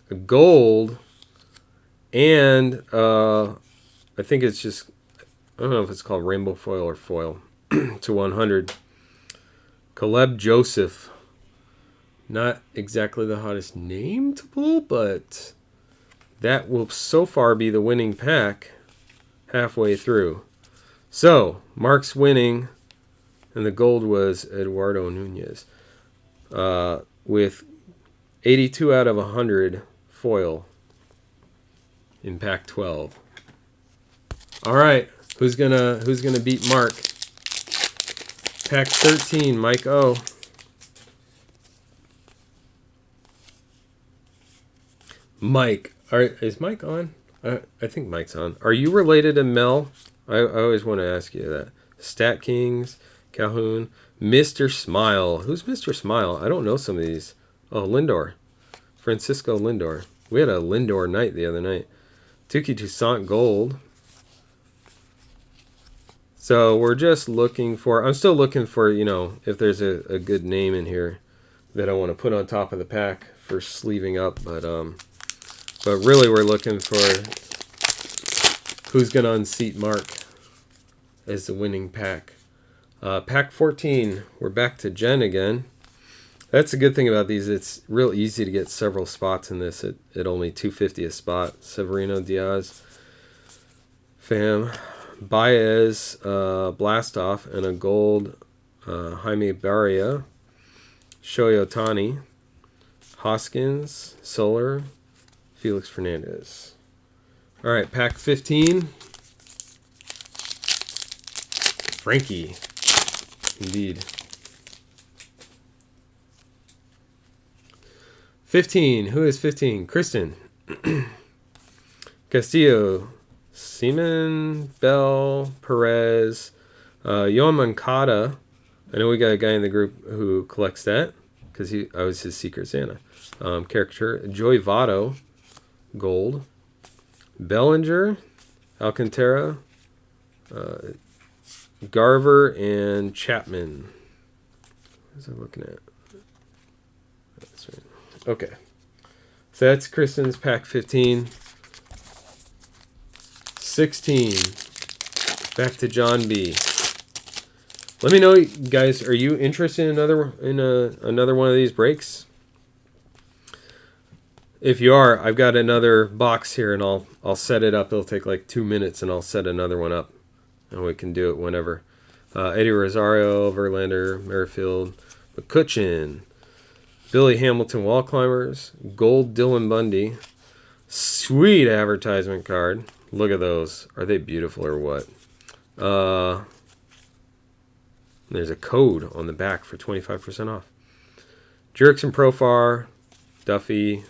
a gold, and I think it's just, I don't know if it's called Rainbow Foil or Foil to 100. Caleb Joseph. Not exactly the hottest name to pull, but that will so far be the winning pack halfway through. So, Mark's winning, and the gold was Eduardo Nunez. With 82 out of 100 foil in Pack 12. All right, who's gonna beat Mark? Pack 13, Mike O. Mike, is Mike on? I think Mike's on. Are you related to Mel? I always want to ask you that. Stat Kings, Calhoun, Mr. Smile. Who's Mr. Smile? I don't know some of these. Oh, Lindor. Francisco Lindor. We had a Lindor night the other night. Tuki Toussaint gold. So we're just looking for, I'm still looking for, you know, if there's a good name in here that I want to put on top of the pack for sleeving up. But really we're looking for who's going to unseat Mark as the winning pack. Pack 14, we're back to Jen again. That's a good thing about these. It's real easy to get several spots in this at only $250 a spot. Severino, Diaz, Pham, Baez, Blast Off, and a gold Jaime Barria, Shohei Ohtani, Hoskins, Soler, Felix Fernandez. All right, pack 15. Frankie. Indeed. 15. Who is 15? Kristen. Castillo. Seaman. Bell. Perez. Yohan Moncada. I know we got a guy in the group who collects that because I was his Secret Santa. Caricature. Joey Votto. Gold. Bellinger. Alcantara. Garver and Chapman. What was I looking at? That's right. Okay. So that's Kristen's pack 15. 16. Back to John B. Let me know, guys, are you interested in another one of these breaks? If you are, I've got another box here and I'll set it up. It'll take like 2 minutes and I'll set another one up. And we can do it whenever. Eddie Rosario, Verlander, Merrifield, McCutcheon, Billy Hamilton, Wall Climbers, Gold Dylan Bundy. Sweet advertisement card. Look at those. Are they beautiful or what? There's a code on the back for 25% off. Jurickson Profar, Duffy,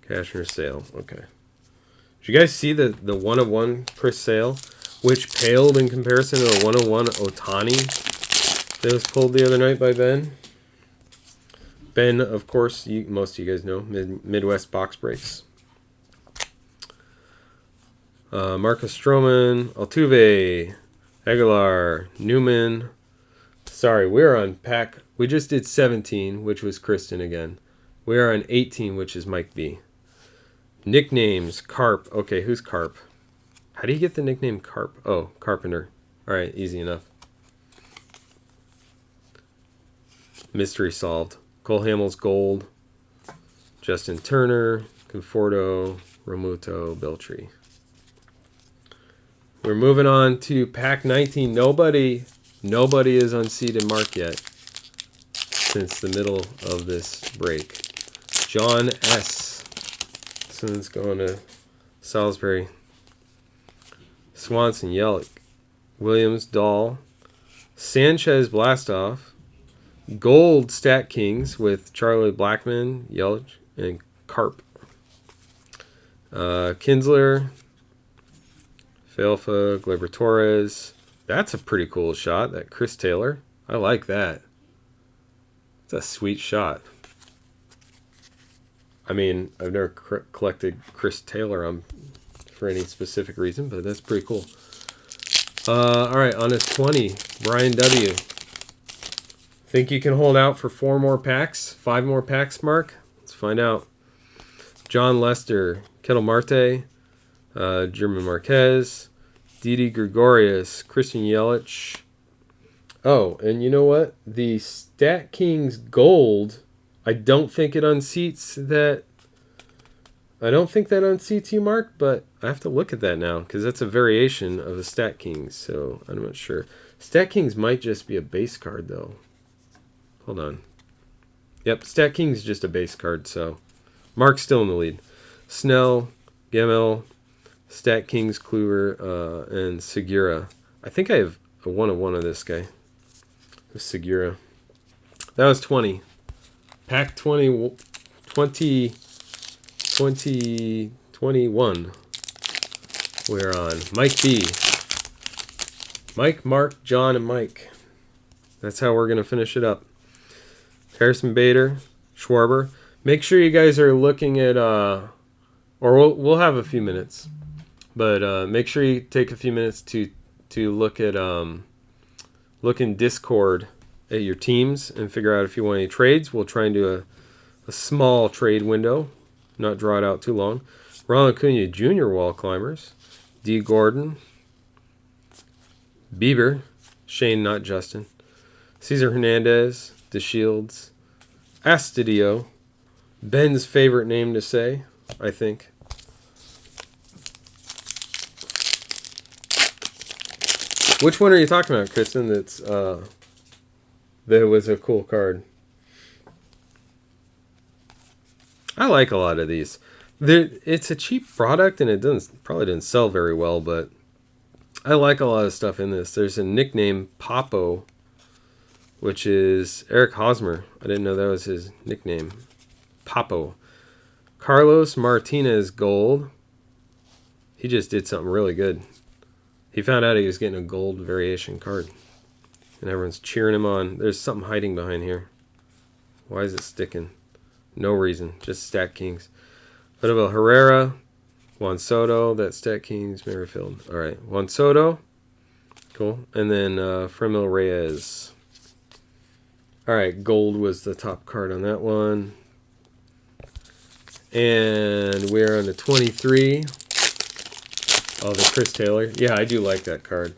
Cashner Sale. Okay. Did you guys see the 1-of-1 Chris Sale? Which paled in comparison to the 101 Ohtani that was pulled the other night by Ben. Ben, of course, most of you guys know, Midwest Box Breaks. Marcus Stroman, Altuve, Aguilar, Newman. Sorry, we're on pack. We just did 17, which was Kristen again. We are on 18, which is Mike B. Nicknames. Carp. Okay, who's Carp? How do you get the nickname Carp? Oh, Carpenter. All right, easy enough. Mystery solved. Cole Hamels Gold. Justin Turner. Conforto. Romuto. Beltry. We're moving on to pack 19. Nobody is unseated mark yet since the middle of this break. John S. Since going to Salisbury. Swanson, Yelich, Williams, Dahl, Sanchez, Blastoff, Gold Stat Kings with Charlie Blackmon, Yelich, and Carp. Kinsler, Felfa, Gleyber Torres. That's a pretty cool shot, that Chris Taylor. I like that. It's a sweet shot. I mean, I've never collected Chris Taylor for any specific reason, but that's pretty cool. All right, on his 20, Brian W. Think you can hold out for 4 more packs? 5 more packs, Mark? Let's find out. John Lester, Kettle Marte, German Marquez, Didi Gregorius, Christian Yelich. Oh, and you know what? The Stat Kings Gold, I don't think it unseats that. I don't think that unseats you, Mark, but I have to look at that now because that's a variation of a Stat Kings, so I'm not sure. Stat Kings might just be a base card, though. Hold on. Yep, Stat Kings is just a base card, so Mark's still in the lead. Snell, Gamel, Stat Kings, Kluwer, and Segura. I think I have a 1-of-1 of this guy. Segura. That was 20. Pack 2021. We're on Mike B. Mike, Mark, John, and Mike. That's how we're going to finish it up. Harrison Bader, Schwarber. Make sure you guys are looking at, or we'll have a few minutes, but make sure you take a few minutes to look at, look in Discord at your teams and figure out if you want any trades. We'll try and do a small trade window, not draw it out too long. Ronald Acuna Jr. wall climbers. D. Gordon. Bieber. Shane, not Justin. Cesar Hernandez. DeShields. Astudillo. Ben's favorite name to say, I think. Which one are you talking about, Kristen? That was a cool card. I like a lot of these. It's a cheap product and it probably didn't sell very well, but I like a lot of stuff in this. There's a nickname, Papo, which is Eric Hosmer. I didn't know that was his nickname. Papo. Carlos Martinez Gold. He just did something really good. He found out he was getting a gold variation card. And everyone's cheering him on. There's something hiding behind here. Why is it sticking? No reason. Just Stat Kings. What about Herrera? Juan Soto. That's Stat Kings. Merrifield. All right. Juan Soto. Cool. And then Fremil Reyes. All right. Gold was the top card on that one. And we're on the 23. Oh, the Chris Taylor. Yeah, I do like that card.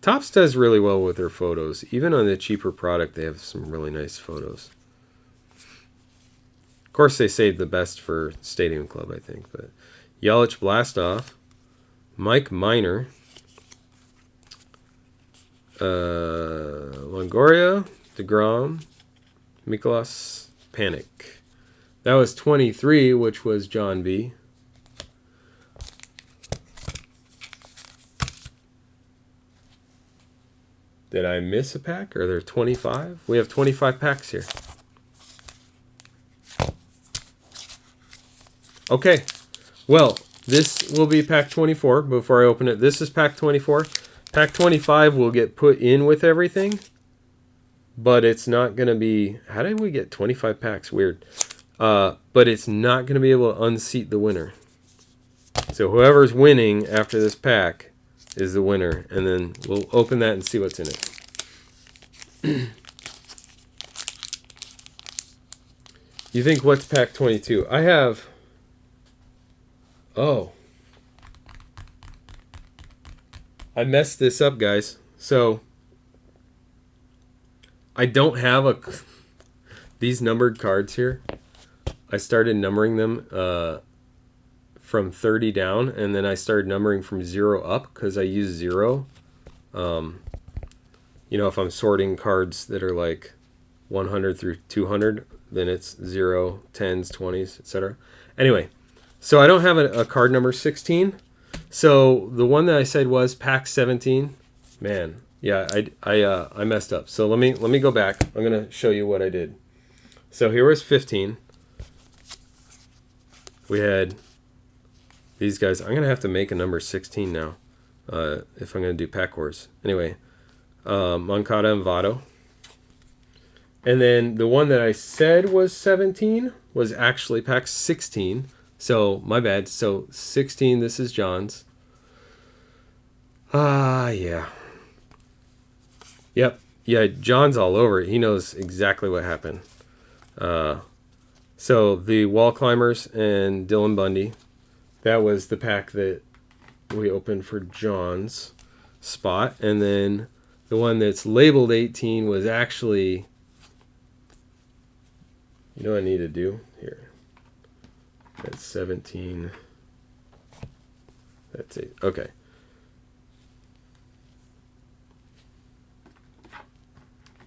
Topps does really well with their photos. Even on the cheaper product, they have some really nice photos. Of course, they saved the best for Stadium Club, I think. But Yelich Blastoff, Mike Minor, Longoria, DeGrom, Mikolas Panic. That was 23, which was John B. Did I miss a pack? Are there 25? We have 25 packs here. Okay. Well, this will be pack 24 before I open it. This is pack 24. Pack 25 will get put in with everything, but it's not going to be... How did we get 25 packs? Weird. But it's not going to be able to unseat the winner. So whoever's winning after this pack is the winner, and then we'll open that and see what's in it. You think what's pack 22? I have Oh, I messed this up, guys. So I don't have these numbered cards here. I started numbering them from 30 down, and then I started numbering from 0 up because I use 0. You know, if I'm sorting cards that are like 100 through 200, then it's 0, 10s, 20s, etc. Anyway, so I don't have a card number 16. So the one that I said was pack 17. Man, yeah, I messed up. So let me go back. I'm gonna show you what I did. So here was 15. We had these guys. I'm gonna have to make a number 16 now if I'm gonna do pack wars. Anyway, Moncada and Votto. And then the one that I said was 17 was actually pack 16. So my bad. So 16. This is John's. Yeah. Yep. Yeah, John's all over it. He knows exactly what happened. So the Wall Climbers and Dylan Bundy, that was the pack that we opened for John's spot. And then the one that's labeled 18 was actually, you know what I need to do here? That's 17. That's it. Okay.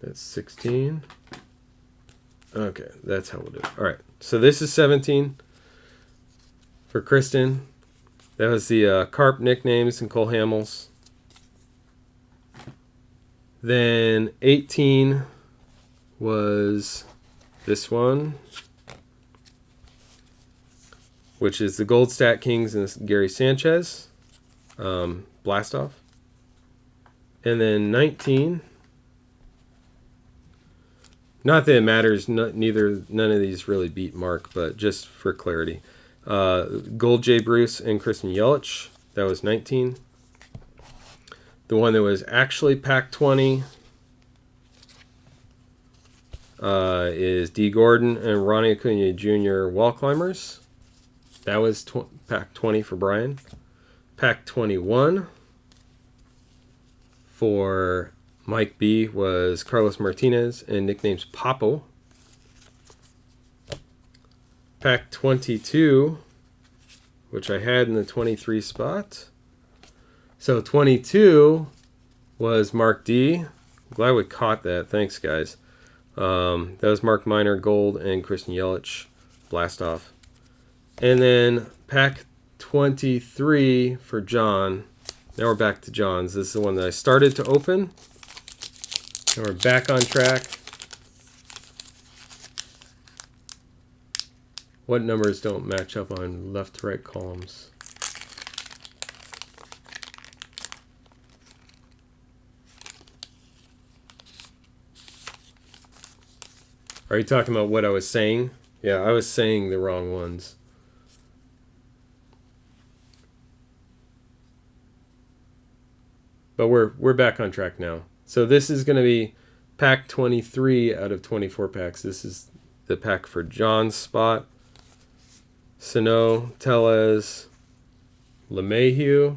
That's 16. Okay, that's how we'll do it. All right, so this is 17 for Kristen. That was the Carp nicknames and Cole Hamels. Then 18 was this one, which is the Gold Stat Kings and Gary Sanchez, Blastoff. And then 19. Not that it matters. None of these really beat Mark, but just for clarity, Gold J. Bruce and Kristen Yelich. That was 19. The one that was actually pack 20 is D. Gordon and Ronnie Acuna Jr. Wall Climbers. That was pack 20 for Brian. Pack 21 for Mike B was Carlos Martinez and nicknames Papo. Pack 22, which I had in the 23 spot. So 22 was Mark D. I'm glad we caught that. Thanks, guys. That was Mark Minor, Gold, and Kristen Yelich, Blastoff. And then pack 23 for John. Now we're back to John's. This is the one that I started to open. And we're back on track. What numbers don't match up on left to right columns? Are you talking about what I was saying? Yeah, I was saying the wrong ones. But we're back on track now. So this is going to be pack 23 out of 24 packs. This is the pack for John's spot. Sano, Tellez, LeMahieu,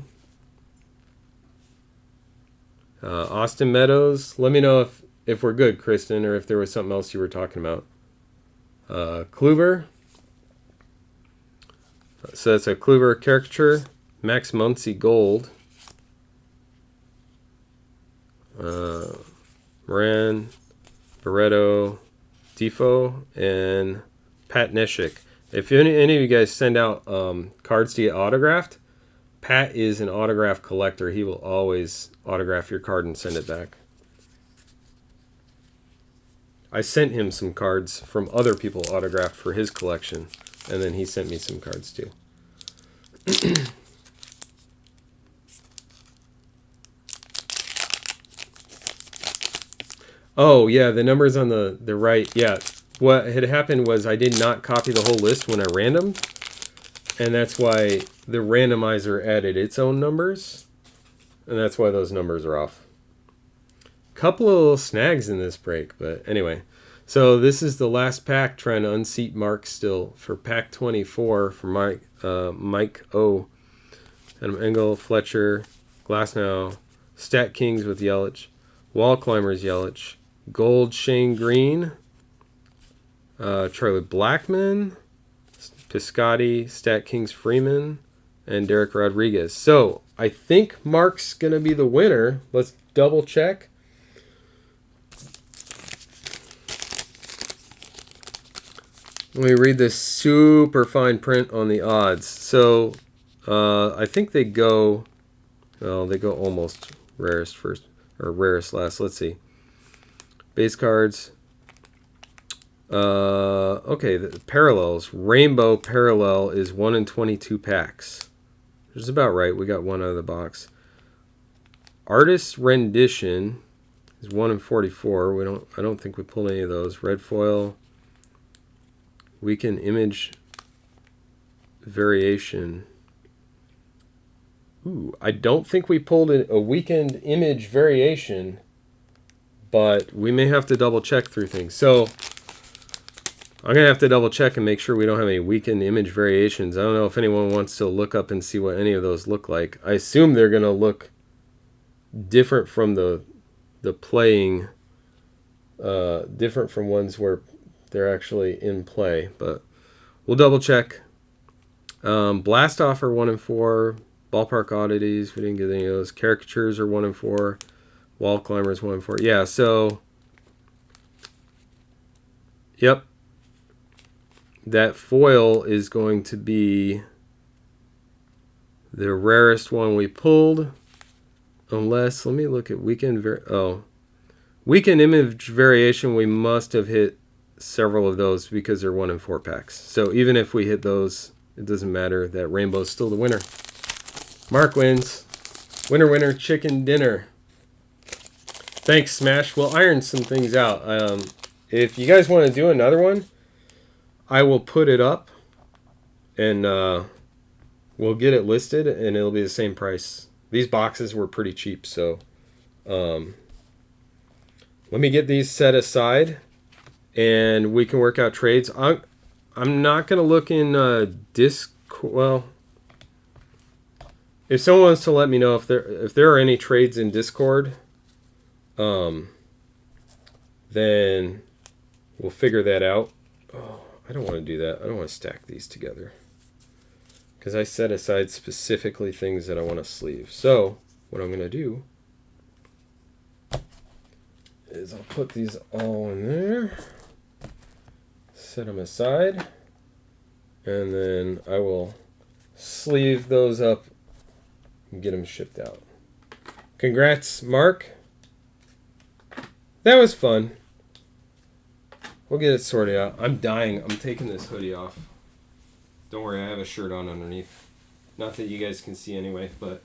Austin Meadows. Let me know if we're good, Kristen, or if there was something else you were talking about. Kluber. So that's a Kluber caricature. Max Muncy Gold. Moran, Barreto, Defoe, and Pat Neshek. If any of you guys send out cards to get autographed, Pat is an autograph collector. He will always autograph your card and send it back. I sent him some cards from other people autographed for his collection, and then he sent me some cards too. Oh, yeah, the numbers on the right. Yeah, what had happened was I did not copy the whole list when I randomed, and that's why the randomizer added its own numbers, and that's why those numbers are off. Couple of little snags in this break, but anyway. So this is the last pack, trying to unseat Mark still for pack 24 for Mike O. Adam Engel, Fletcher, Glasnow, Stat Kings with Yelich, Wall Climbers Yelich, Gold Shane Green, Charlie Blackman, Piscotti, Stat Kings Freeman, and Derek Rodriguez. So I think Mark's going to be the winner. Let's double check. Let me read this super fine print on the odds. So I think they go, well, they go almost rarest first, or rarest last. Let's see. Base cards. Okay, the parallels. Rainbow parallel is 1 in 22 packs. Which is about right. We got one out of the box. Artist rendition is 1 in 44. I don't think we pulled any of those. Red foil. Weekend image variation. Ooh, I don't think we pulled a weekend image variation, but we may have to double check through things. So I'm going to have to double check and make sure we don't have any weekend image variations. I don't know if anyone wants to look up and see what any of those look like. I assume they're going to look different from the playing, different from ones where they're actually in play, but we'll double check. Blast Off are 1 in 4. Ballpark Oddities, we didn't get any of those. Caricatures are 1 in 4. Wall Climbers 1 in 4. Yeah, so yep, that foil is going to be the rarest one we pulled, unless, let me look at weekend weekend image variation. We must have hit several of those because they're 1 in 4 packs. So even if we hit those, it doesn't matter. That rainbow's still the winner. Mark wins. Winner, winner, chicken dinner. Thanks, Smash. We'll iron some things out. If you guys want to do another one, I will put it up and we'll get it listed and it'll be the same price. These boxes were pretty cheap, so let me get these set aside and we can work out trades. I'm not going to look in Discord. Well, if someone wants to let me know if there are any trades in Discord, then we'll figure that out. Oh, I don't want to do that. I don't want to stack these together because I set aside specifically things that I want to sleeve. So what I'm going to do is I'll put these all in there. Set them aside, and then I will sleeve those up and get them shipped out. Congrats, Mark. That was fun. We'll get it sorted out. I'm dying. I'm taking this hoodie off. Don't worry, I have a shirt on underneath. Not that you guys can see anyway, but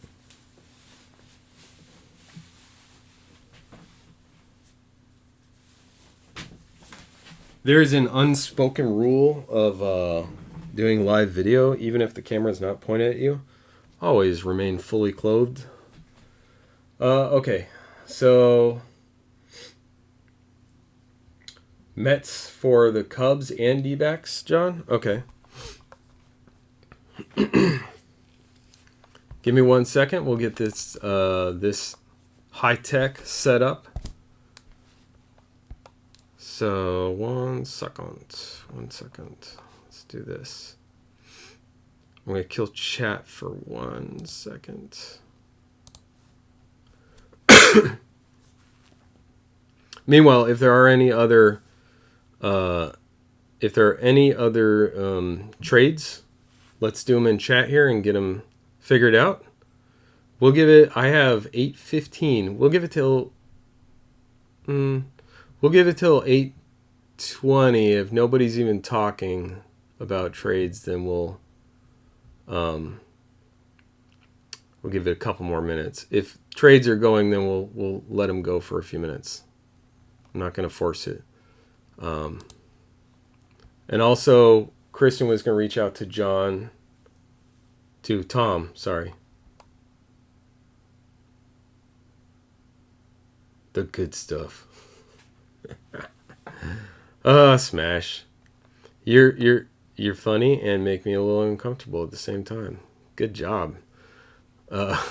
there's an unspoken rule of doing live video, even if the camera's not pointed at you. Always remain fully clothed. Okay, so Mets for the Cubs and D-backs, John? Okay. Give me 1 second. We'll get this this high-tech set up. So 1 second. 1 second. Let's do this. I'm going to kill chat for 1 second. Meanwhile, if there are any other trades, let's do them in chat here and get them figured out. We'll give it, I have 8:15. We'll give it till 8:20. If nobody's even talking about trades, then we'll give it a couple more minutes. If trades are going, then we'll let them go for a few minutes. I'm not going to force it. And also, Kristen was going to reach out to Tom, sorry. The good stuff. Smash. You're funny and make me a little uncomfortable at the same time. Good job. Uh,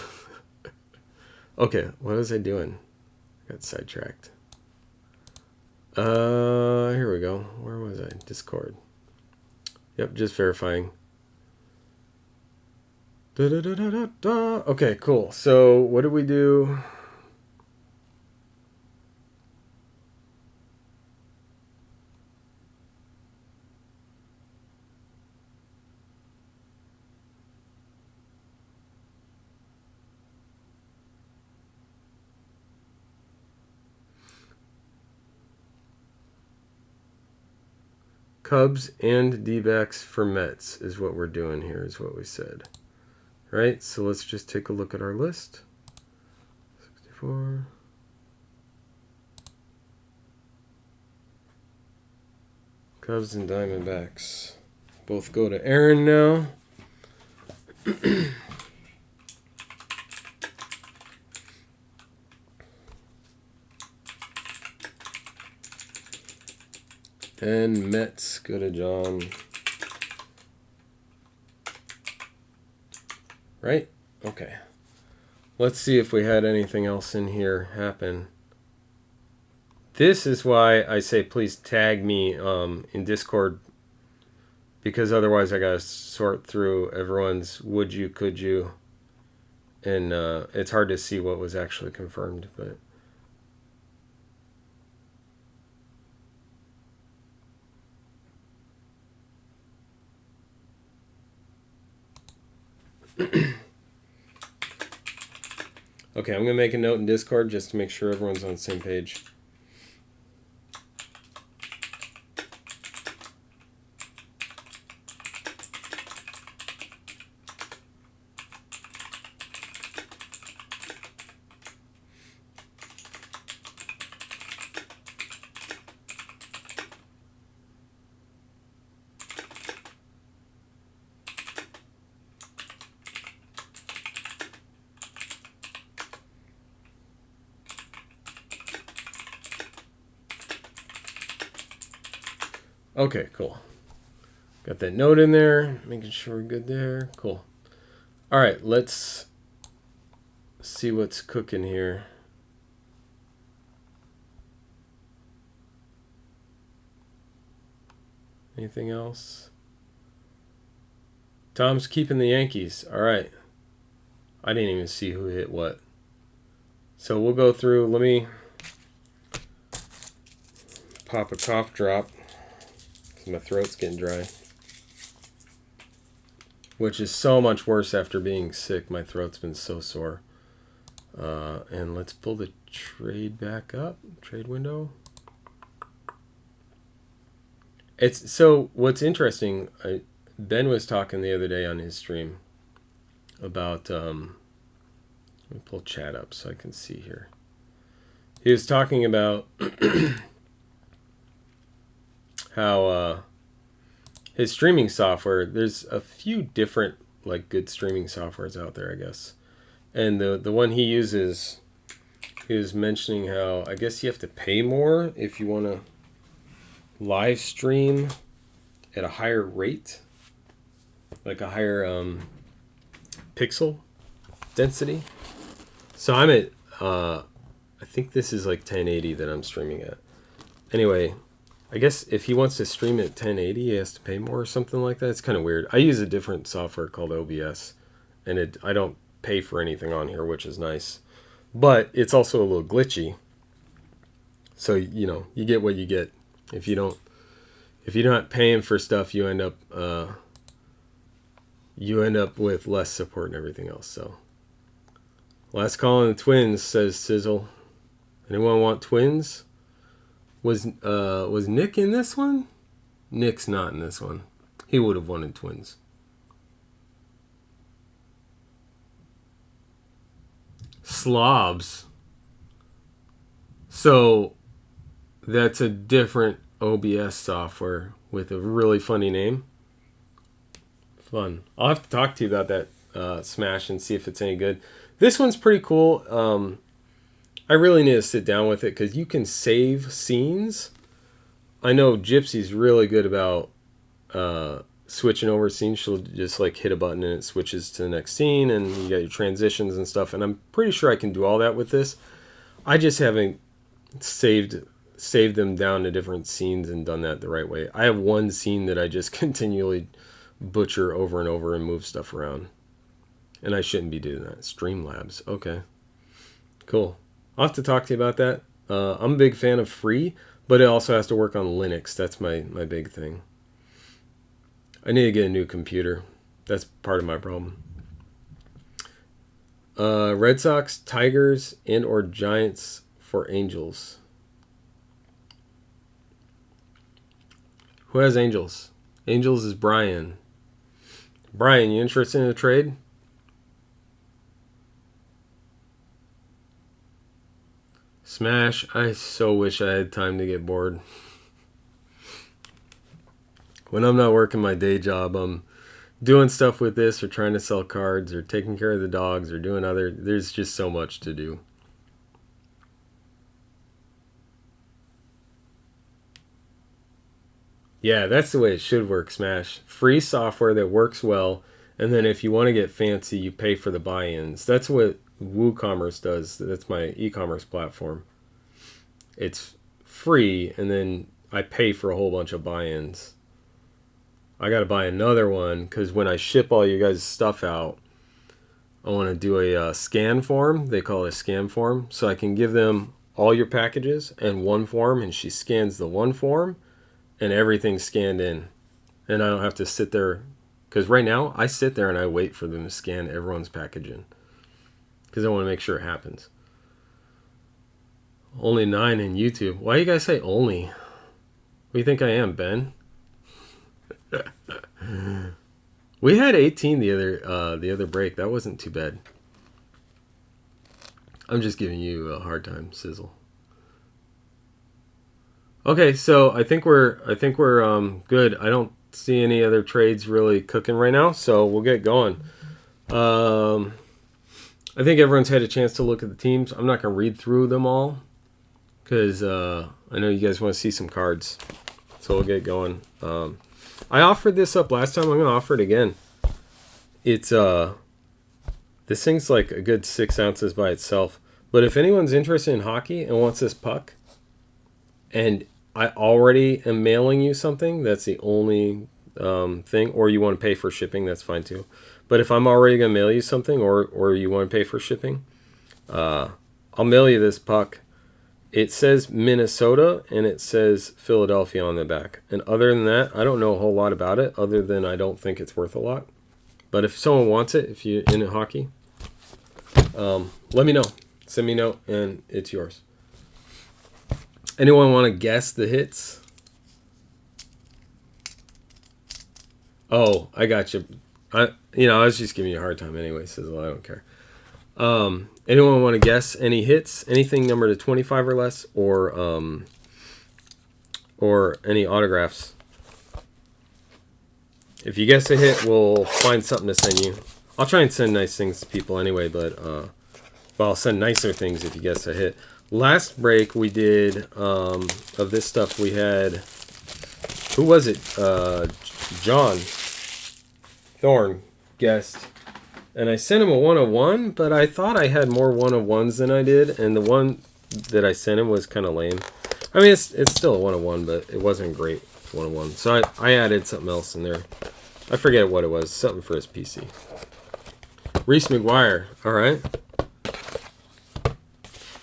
okay, what was I doing? Got sidetracked. Here we go. Where was I? Discord. Yep, just verifying. Da, da, da, da, da, da. Okay, cool. So what did we do? Cubs and D-backs for Mets is what we're doing here, is what we said. Right? So let's just take a look at our list. 64. Cubs and Diamondbacks. Both go to Aaron now. And Mets go to John. Right? Okay. Let's see if we had anything else in here happen. This is why I say please tag me in Discord, because otherwise I gotta sort through everyone's would you, could you, and it's hard to see what was actually confirmed. But okay, I'm gonna make a note in Discord just to make sure everyone's on the same page. Okay, cool. Got that note in there, making sure we're good there. Cool. All right, let's see what's cooking here. Anything else? Tom's keeping the Yankees. All right. I didn't even see who hit what. So we'll go through. Let me pop a cough drop because my throat's getting dry. Which is so much worse after being sick. My throat's been so sore. And let's pull the trade back up. Trade window. It's so what's interesting, Ben was talking the other day on his stream about let me pull chat up so I can see here. He was talking about how his streaming software, there's a few different like good streaming softwares out there, I guess. And the one he uses, he was mentioning how I guess you have to pay more if you want to live stream at a higher rate, like a higher pixel density. So I'm at I think this is like 1080 that I'm streaming at. Anyway, I guess if he wants to stream at 1080, he has to pay more or something like that. It's kind of weird. I use a different software called OBS, and I don't pay for anything on here, which is nice. But it's also a little glitchy. So, you know, you get what you get. If you're not paying for stuff, you end up with less support and everything else. So, last call on the Twins, says Sizzle. Anyone want Twins? Was Nick in this one? Nick's not in this one. He would have wanted Twins. Slobs. So that's a different OBS software with a really funny name. Fun. I'll have to talk to you about that Smash and see if it's any good. This one's pretty cool. I really need to sit down with it because you can save scenes I know Gypsy's really good about switching over scenes. She'll just like hit a button and it switches to the next scene, and you got your transitions and stuff. And I'm pretty sure I can do all that with this. I just haven't saved them down to different scenes and done that the right way. I have one scene that I just continually butcher over and over and move stuff around, and I shouldn't be doing that. Streamlabs, okay, cool. I'll have to talk to you about that. I'm a big fan of free, but it also has to work on Linux. That's my big thing. I need to get a new computer. That's part of my problem. Red Sox, Tigers, and or Giants for Angels. Who has Angels? Angels is Brian. Brian, you interested in a trade? Smash. I so wish I had time to get bored. When I'm not working my day job, I'm doing stuff with this or trying to sell cards or taking care of the dogs or doing other. There's just so much to do. Yeah, that's the way it should work, Smash. Free software that works well, and then if you want to get fancy, you pay for the buy-ins. That's what WooCommerce does. That's my e-commerce platform. It's free, and then I pay for a whole bunch of buy-ins. I got to buy another one because when I ship all you guys' stuff out, I want to do a scan form. They call it a scan form. So I can give them all your packages and one form, and she scans the one form, and everything's scanned in. And I don't have to sit there, because right now I sit there and I wait for them to scan everyone's package in, because I want to make sure it happens. Only 9 in YouTube. Why you guys say only? What do you think I am, Ben? We had 18 the other break. That wasn't too bad. I'm just giving you a hard time, Sizzle. Okay, so I think we're good. I don't see any other trades really cooking right now, so we'll get going. I think everyone's had a chance to look at the teams. I'm not going to read through them all because I know you guys want to see some cards, so we'll get going. I offered this up last time. I'm going to offer it again. It's this thing's like a good 6 ounces by itself. But if anyone's interested in hockey and wants this puck, and I already am mailing you something, that's the only thing. Or you want to pay for shipping, that's fine too. But if I'm already going to mail you something, or you want to pay for shipping, I'll mail you this puck. It says Minnesota and it says Philadelphia on the back. And other than that, I don't know a whole lot about it, other than I don't think it's worth a lot. But if someone wants it, if you're into hockey, let me know. Send me a note and it's yours. Anyone want to guess the hits? Oh, I got you. I was just giving you a hard time anyway, Sizzle. I don't care. Anyone want to guess any hits? Anything numbered to 25 or less, or any autographs? If you guess a hit, we'll find something to send you. I'll try and send nice things to people anyway, but I'll send nicer things if you guess a hit. Last break we did of this stuff. We had, who was it? John Thorne guessed. And I sent him a 101, but I thought I had more 101s than I did, and the one that I sent him was kind of lame. I mean, it's still a 101, but it wasn't great 101. So I added something else in there. I forget what it was. Something for his PC. Reese McGuire. All right.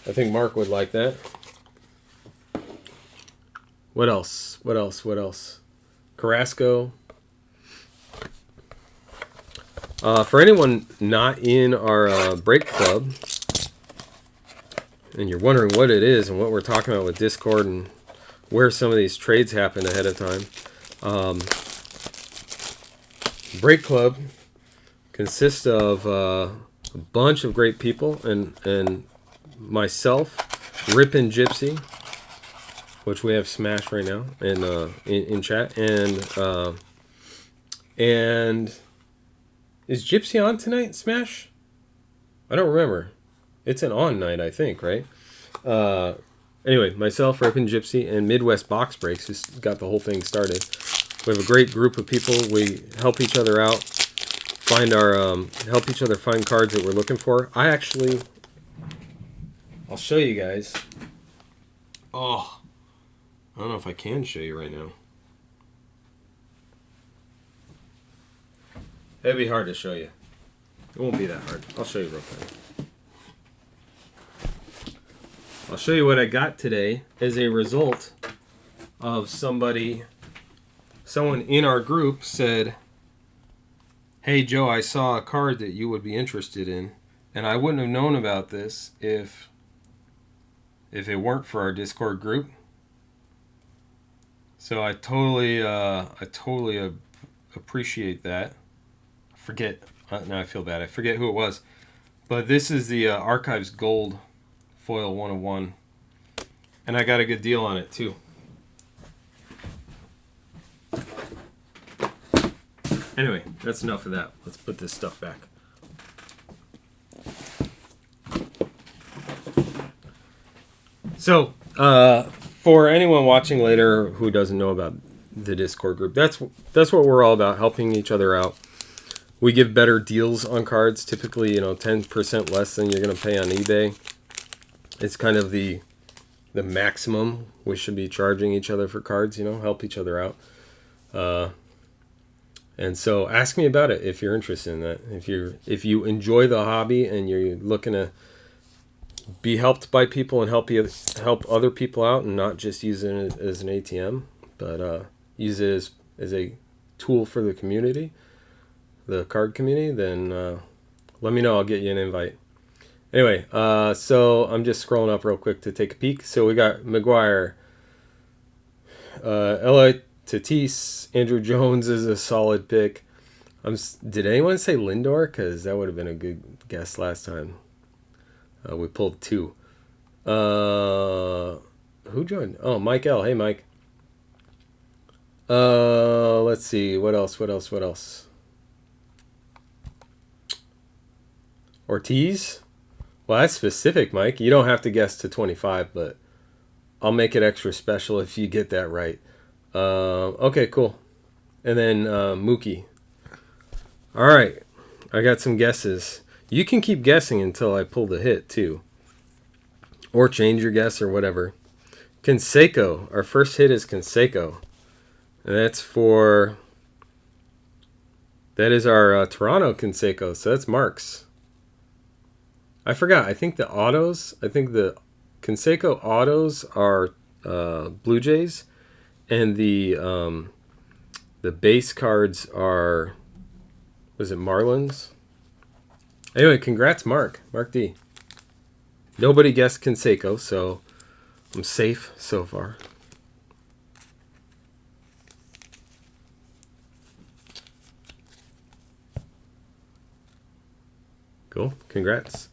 I think Mark would like that. What else? Carrasco. For anyone not in our break club, and you're wondering what it is and what we're talking about with Discord and where some of these trades happen ahead of time, break club consists of a bunch of great people and myself, Rip and Gypsy, which we have Smash right now in chat, and is Gypsy on tonight, Smash? I don't remember. It's an on night, I think, right? Anyway, myself, Rip and Gypsy, and Midwest Box Breaks just got the whole thing started. We have a great group of people. We help each other out, help each other find cards that we're looking for. I'll show you guys. Oh, I don't know if I can show you right now. It'd be hard to show you. It won't be that hard. I'll show you real quick. I'll show you what I got today as a result of someone in our group said, "Hey Joe, I saw a card that you would be interested in, and I wouldn't have known about this if it weren't for our Discord group." So I totally appreciate that. Now I feel bad. I forget who it was, but this is the Archives Gold Foil 101, and I got a good deal on it too. Anyway, that's enough of that. Let's put this stuff back. So, for anyone watching later who doesn't know about the Discord group, that's what we're all about, helping each other out. We give better deals on cards, typically, 10% less than you're going to pay on eBay. It's kind of the maximum we should be charging each other for cards, help each other out. And so ask me about it if you're interested in that. If you enjoy the hobby and you're looking to be helped by people and help other people out and not just use it as an ATM, but use it as a tool for the community, the card community, then let me know. I'll get you an invite. Anyway, so I'm just scrolling up real quick to take a peek. So we got McGuire, L.A. Tatis, Andrew Jones is a solid pick. Did anyone say Lindor? Because that would have been a good guess last time. We pulled two. Who joined? Oh, Mike L. Hey, Mike. Let's see. What else? Ortiz? Well, that's specific, Mike. You don't have to guess to 25, but I'll make it extra special if you get that right. Okay, cool. And then Mookie. All right. I got some guesses. You can keep guessing until I pull the hit, too. Or change your guess or whatever. Canseco. Our first hit is Canseco. And that is our Toronto Canseco. So that's Mark's. I forgot. I think the Canseco autos are Blue Jays. And the base cards are, was it Marlins? Anyway, congrats, Mark D. Nobody guessed Canseco, so I'm safe so far. Cool, congrats.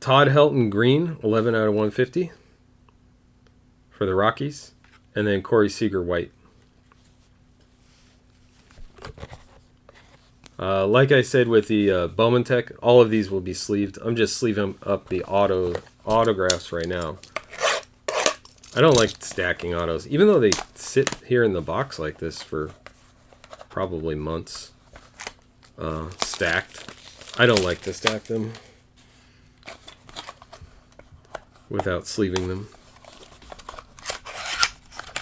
Todd Helton Green, 11 out of 150 for the Rockies. And then Corey Seager White. Like I said with the Bowman Tech, all of these will be sleeved. I'm just sleeving up the autographs right now. I don't like stacking autos, even though they sit here in the box like this for probably months stacked. I don't like to stack them without sleeving them.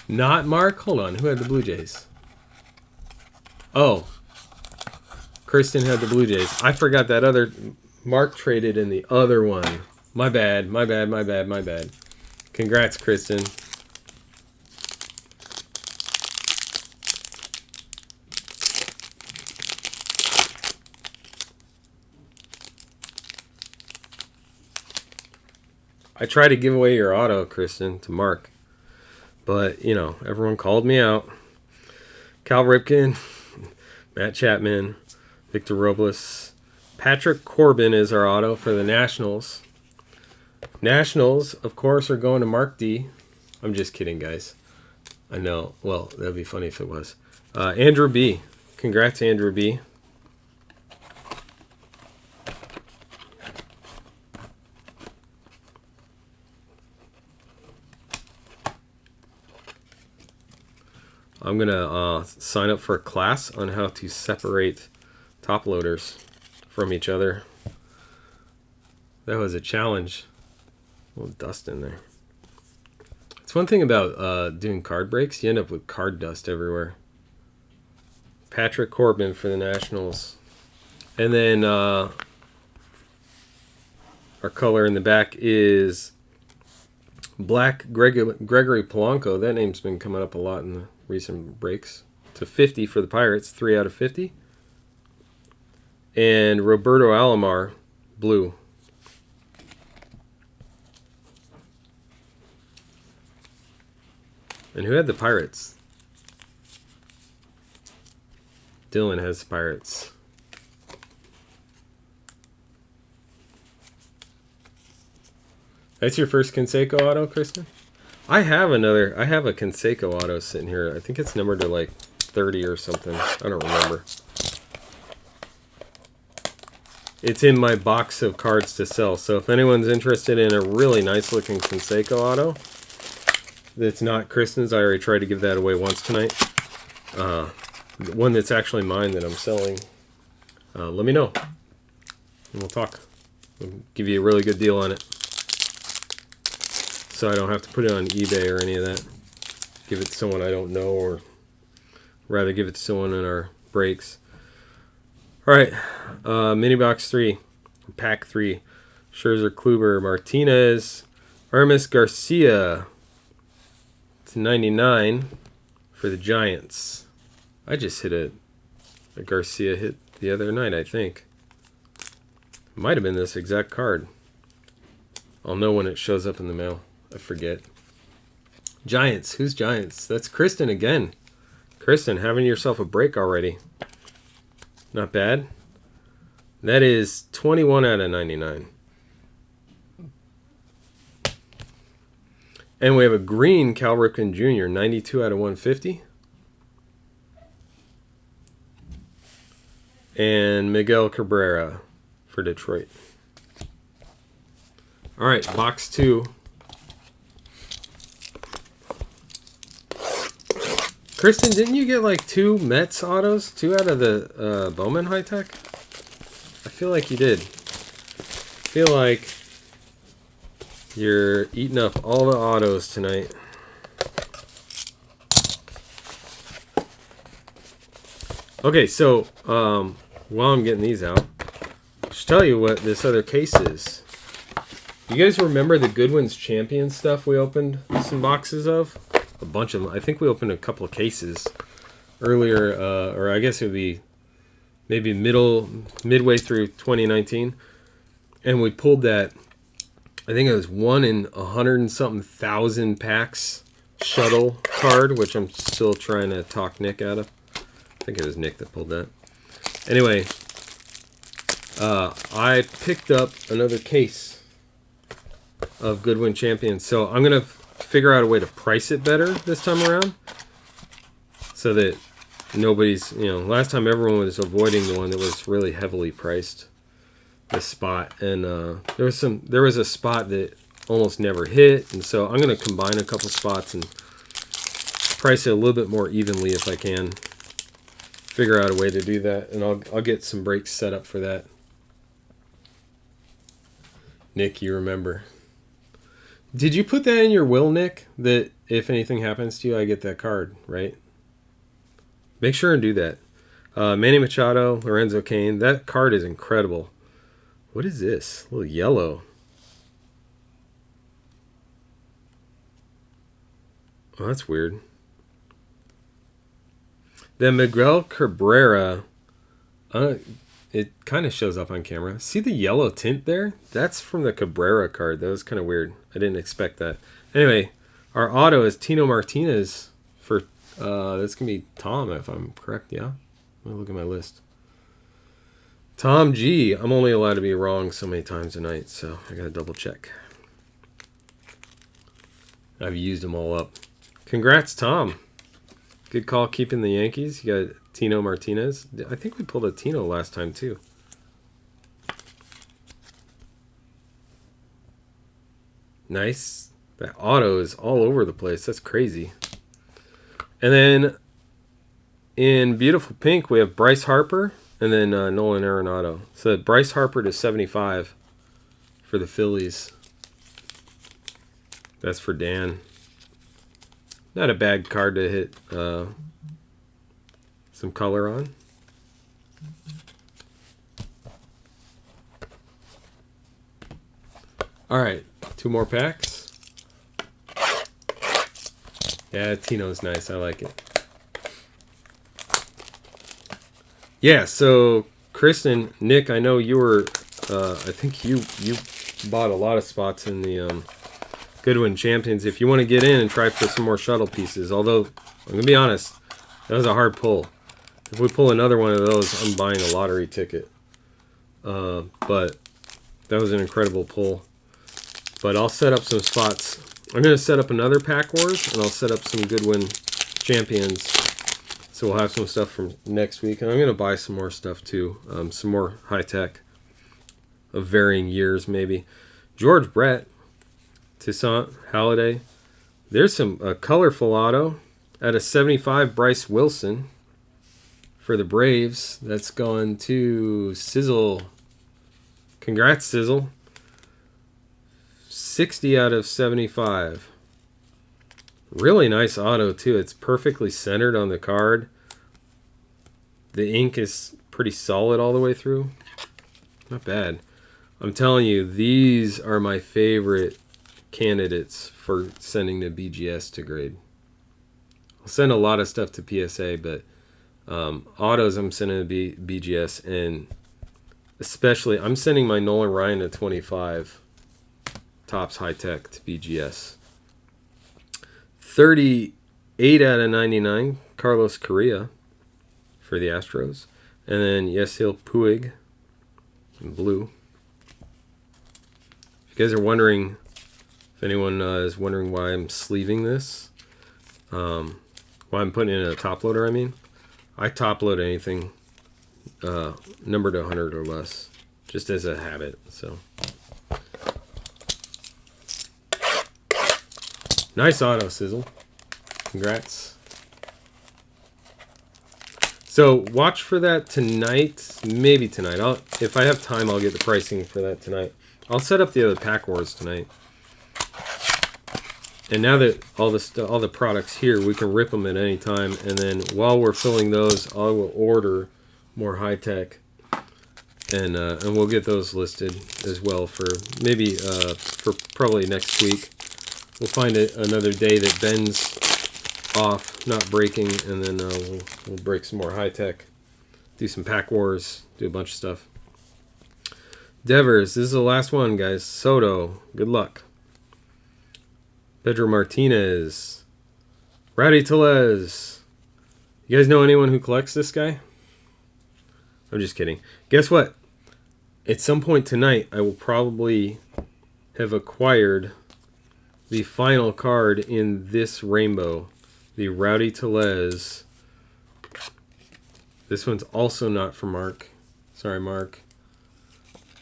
Not Mark? Hold on. Who had the Blue Jays? Oh. Kristen had the Blue Jays. I forgot that other... Mark traded in the other one. My bad. Congrats, Kristen. I tried to give away your auto, Kristen, to Mark. But, everyone called me out. Cal Ripken, Matt Chapman, Victor Robles. Patrick Corbin is our auto for the Nationals. Nationals, of course, are going to Mark D. I'm just kidding, guys. I know. Well, that'd be funny if it was. Andrew B. Congrats, Andrew B. I'm going to sign up for a class on how to separate top loaders from each other. That was a challenge. A little dust in there. It's one thing about doing card breaks. You end up with card dust everywhere. Patrick Corbin for the Nationals. And then our color in the back is Black Gregory Polanco. That name's been coming up a lot in the recent breaks. To 50 for the Pirates, 3 out of 50. And Roberto Alomar, blue. And who had the Pirates? Dylan has Pirates. That's your first Canseco auto, Kristen? I have a Canseco auto sitting here. I think it's numbered to like 30 or something. I don't remember. It's in my box of cards to sell. So if anyone's interested in a really nice looking Canseco auto that's not Kristen's, I already tried to give that away once tonight. One that's actually mine that I'm selling. Let me know. And we'll talk. I'll give you a really good deal on it. So I don't have to put it on eBay or any of that. Give it to someone I don't know, or rather give it to someone in our breaks. Alright, mini box 3, pack 3. Scherzer, Kluber, Martinez, Aramis Garcia to 99 for the Giants. I just hit a Garcia hit the other night, I think. Might have been this exact card. I'll know when it shows up in the mail. I forget. Giants. Who's Giants? That's Kristen again. Kristen, having yourself a break already. Not bad. That is 21 out of 99. And we have a green Cal Ripken Jr., 92 out of 150. And Miguel Cabrera for Detroit. All right, box 2. Kristen, didn't you get like 2 Mets autos? 2 out of the Bowman High Tech? I feel like you did. I feel like you're eating up all the autos tonight. Okay, so while I'm getting these out, I'll just tell you what this other case is. You guys remember the Goodwin's Champion stuff we opened some boxes of? A bunch of them. I think we opened a couple of cases earlier, or I guess it would be maybe midway through 2019, and we pulled that. I think it was 1 in 100 and something thousand packs shuttle card, which I'm still trying to talk Nick out of. I think it was Nick that pulled that. Anyway, I picked up another case of Goodwin Champion, so I'm gonna figure out a way to price it better this time around, so that nobody's, last time everyone was avoiding the one that was really heavily priced, this spot, and there was a spot that almost never hit, and so I'm going to combine a couple spots and price it a little bit more evenly if I can figure out a way to do that, and I'll get some breaks set up for that. Nick, you remember. Did you put that in your will, Nick, that if anything happens to you, I get that card, right? Make sure and do that. Manny Machado, Lorenzo Cain. That card is incredible. What is this? A little yellow. Oh, that's weird. Then Miguel Cabrera. It kind of shows up on camera. See the yellow tint there? That's from the Cabrera card. That was kind of weird. I didn't expect that. Anyway, our auto is Tino Martinez for, that's going to be Tom, if I'm correct, yeah? Let me look at my list. Tom G. I'm only allowed to be wrong so many times a night, so I got to double check. I've used them all up. Congrats, Tom. Good call keeping the Yankees. You got Tino Martinez. I think we pulled a Tino last time, too. Nice. That auto is all over the place. That's crazy. And then in beautiful pink, we have Bryce Harper and then Nolan Arenado. So Bryce Harper to 75 for the Phillies. That's for Dan. Not a bad card to hit some color on. All right, 2 more packs. Yeah, Tino's nice. I like it. Yeah, so Kristen, Nick, I know you were. I think you bought a lot of spots in the Goodwin Champions. If you want to get in and try for some more shuttle pieces, although I'm gonna be honest, that was a hard pull. If we pull another one of those, I'm buying a lottery ticket. But that was an incredible pull. But I'll set up some spots. I'm going to set up another Pack Wars, and I'll set up some Goodwin Champions. So we'll have some stuff from next week. And I'm going to buy some more stuff too. Some more high-tech of varying years maybe. George Brett, Toussaint, Halliday. There's some colorful auto at a 75, Bryce Wilson for the Braves. That's gone to Sizzle. Congrats, Sizzle. 60 out of 75. Really nice auto too. It's perfectly centered on the card. The ink is pretty solid all the way through. Not bad. I'm telling you, these are my favorite candidates for sending to BGS to grade. I'll send a lot of stuff to PSA, but autos I'm sending to BGS, and especially I'm sending my Nolan Ryan to 25. Topps High Tech to BGS. 38 out of 99, Carlos Correa for the Astros. And then Yasiel Puig in blue. If you guys are wondering, if anyone is wondering why I'm sleeving this, why I'm putting in a top loader, I top load anything numbered to 100 or less, just as a habit. So. Nice auto, Sizzle. Congrats. So watch for that tonight. Maybe tonight. If I have time, I'll get the pricing for that tonight. I'll set up the other Pack Wars tonight. And now that all the products here, we can rip them at any time. And then while we're filling those, I will order more high tech, and we'll get those listed as well for maybe for probably next week. We'll find another day that Ben's off, not breaking, and then we'll break some more high tech, do some Pack Wars, do a bunch of stuff. Devers, this is the last one, guys. Soto, good luck. Pedro Martinez, Rowdy Tellez. You guys know anyone who collects this guy? I'm just kidding. Guess what? At some point tonight, I will probably have acquired the final card in this rainbow, the Rowdy Tellez. This one's also not for Mark. Sorry, Mark.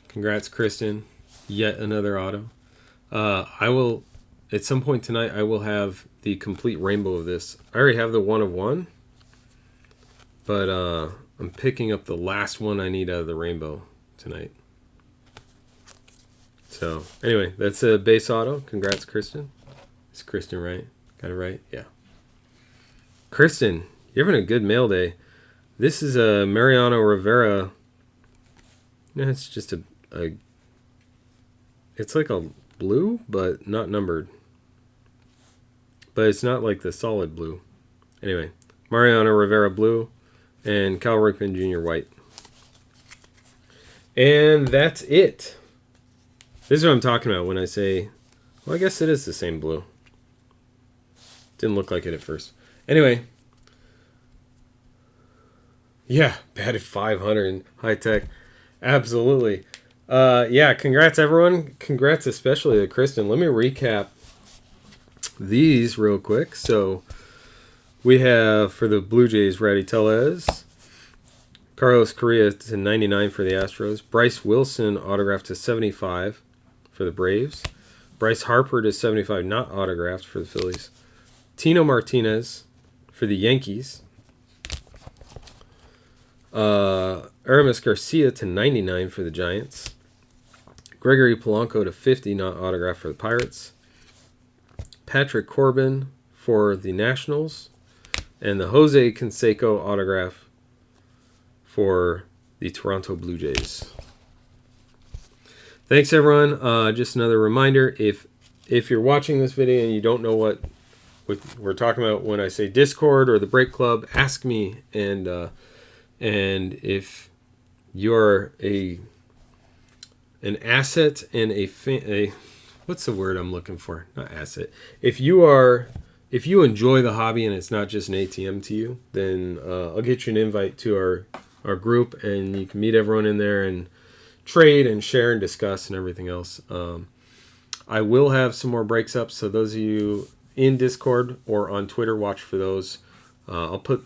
Congrats, Kristen. Yet another auto. I will, at some point tonight, I will have the complete rainbow of this. I already have the 1 of 1, but I'm picking up the last one I need out of the rainbow tonight. So, anyway, that's a base auto. Congrats, Kristen. It's Kristen, right? Got it right? Yeah. Kristen, you're having a good mail day. This is a Mariano Rivera. No, it's just a it's like a blue, but not numbered. But it's not like the solid blue. Anyway, Mariano Rivera blue and Cal Ripken Jr. white. And that's it. This is what I'm talking about when I say, well, I guess it is the same blue. Didn't look like it at first. Anyway. Yeah, batted 500 in high tech. Absolutely. Yeah, congrats, everyone. Congrats especially to Kristen. Let me recap these real quick. So we have for the Blue Jays, Rowdy Tellez. Carlos Correa to 99 for the Astros. Bryce Wilson autographed to 75 for the Braves. Bryce Harper to 75, not autographed for the Phillies. Tino Martinez for the Yankees. Aramis Garcia to 99 for the Giants. Gregory Polanco to 50, not autographed for the Pirates. Patrick Corbin for the Nationals. And the Jose Canseco autograph for the Toronto Blue Jays. Thanks, everyone. Just another reminder, if you're watching this video and you don't know what we're talking about when I say Discord or the Break Club, ask me. And if you're an asset and a what's the word I'm looking for? Not asset. If you enjoy the hobby and it's not just an ATM to you, then I'll get you an invite to our group, and you can meet everyone in there and trade and share and discuss and everything else. I will have some more breaks up, so those of you in Discord or on Twitter, watch for those. I'll put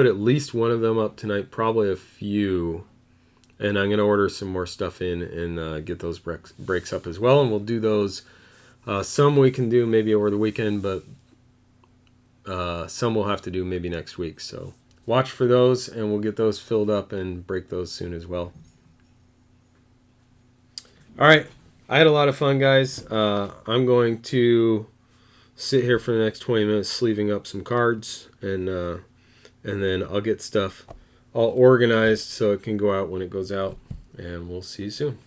at least one of them up tonight, probably a few, and I'm going to order some more stuff in and get those breaks up as well, and we'll do those. Some we can do maybe over the weekend, but some we'll have to do maybe next week. So watch for those, and we'll get those filled up and break those soon as well. All right, I had a lot of fun, guys. I'm going to sit here for the next 20 minutes sleeving up some cards, and then I'll get stuff all organized so it can go out when it goes out, and we'll see you soon.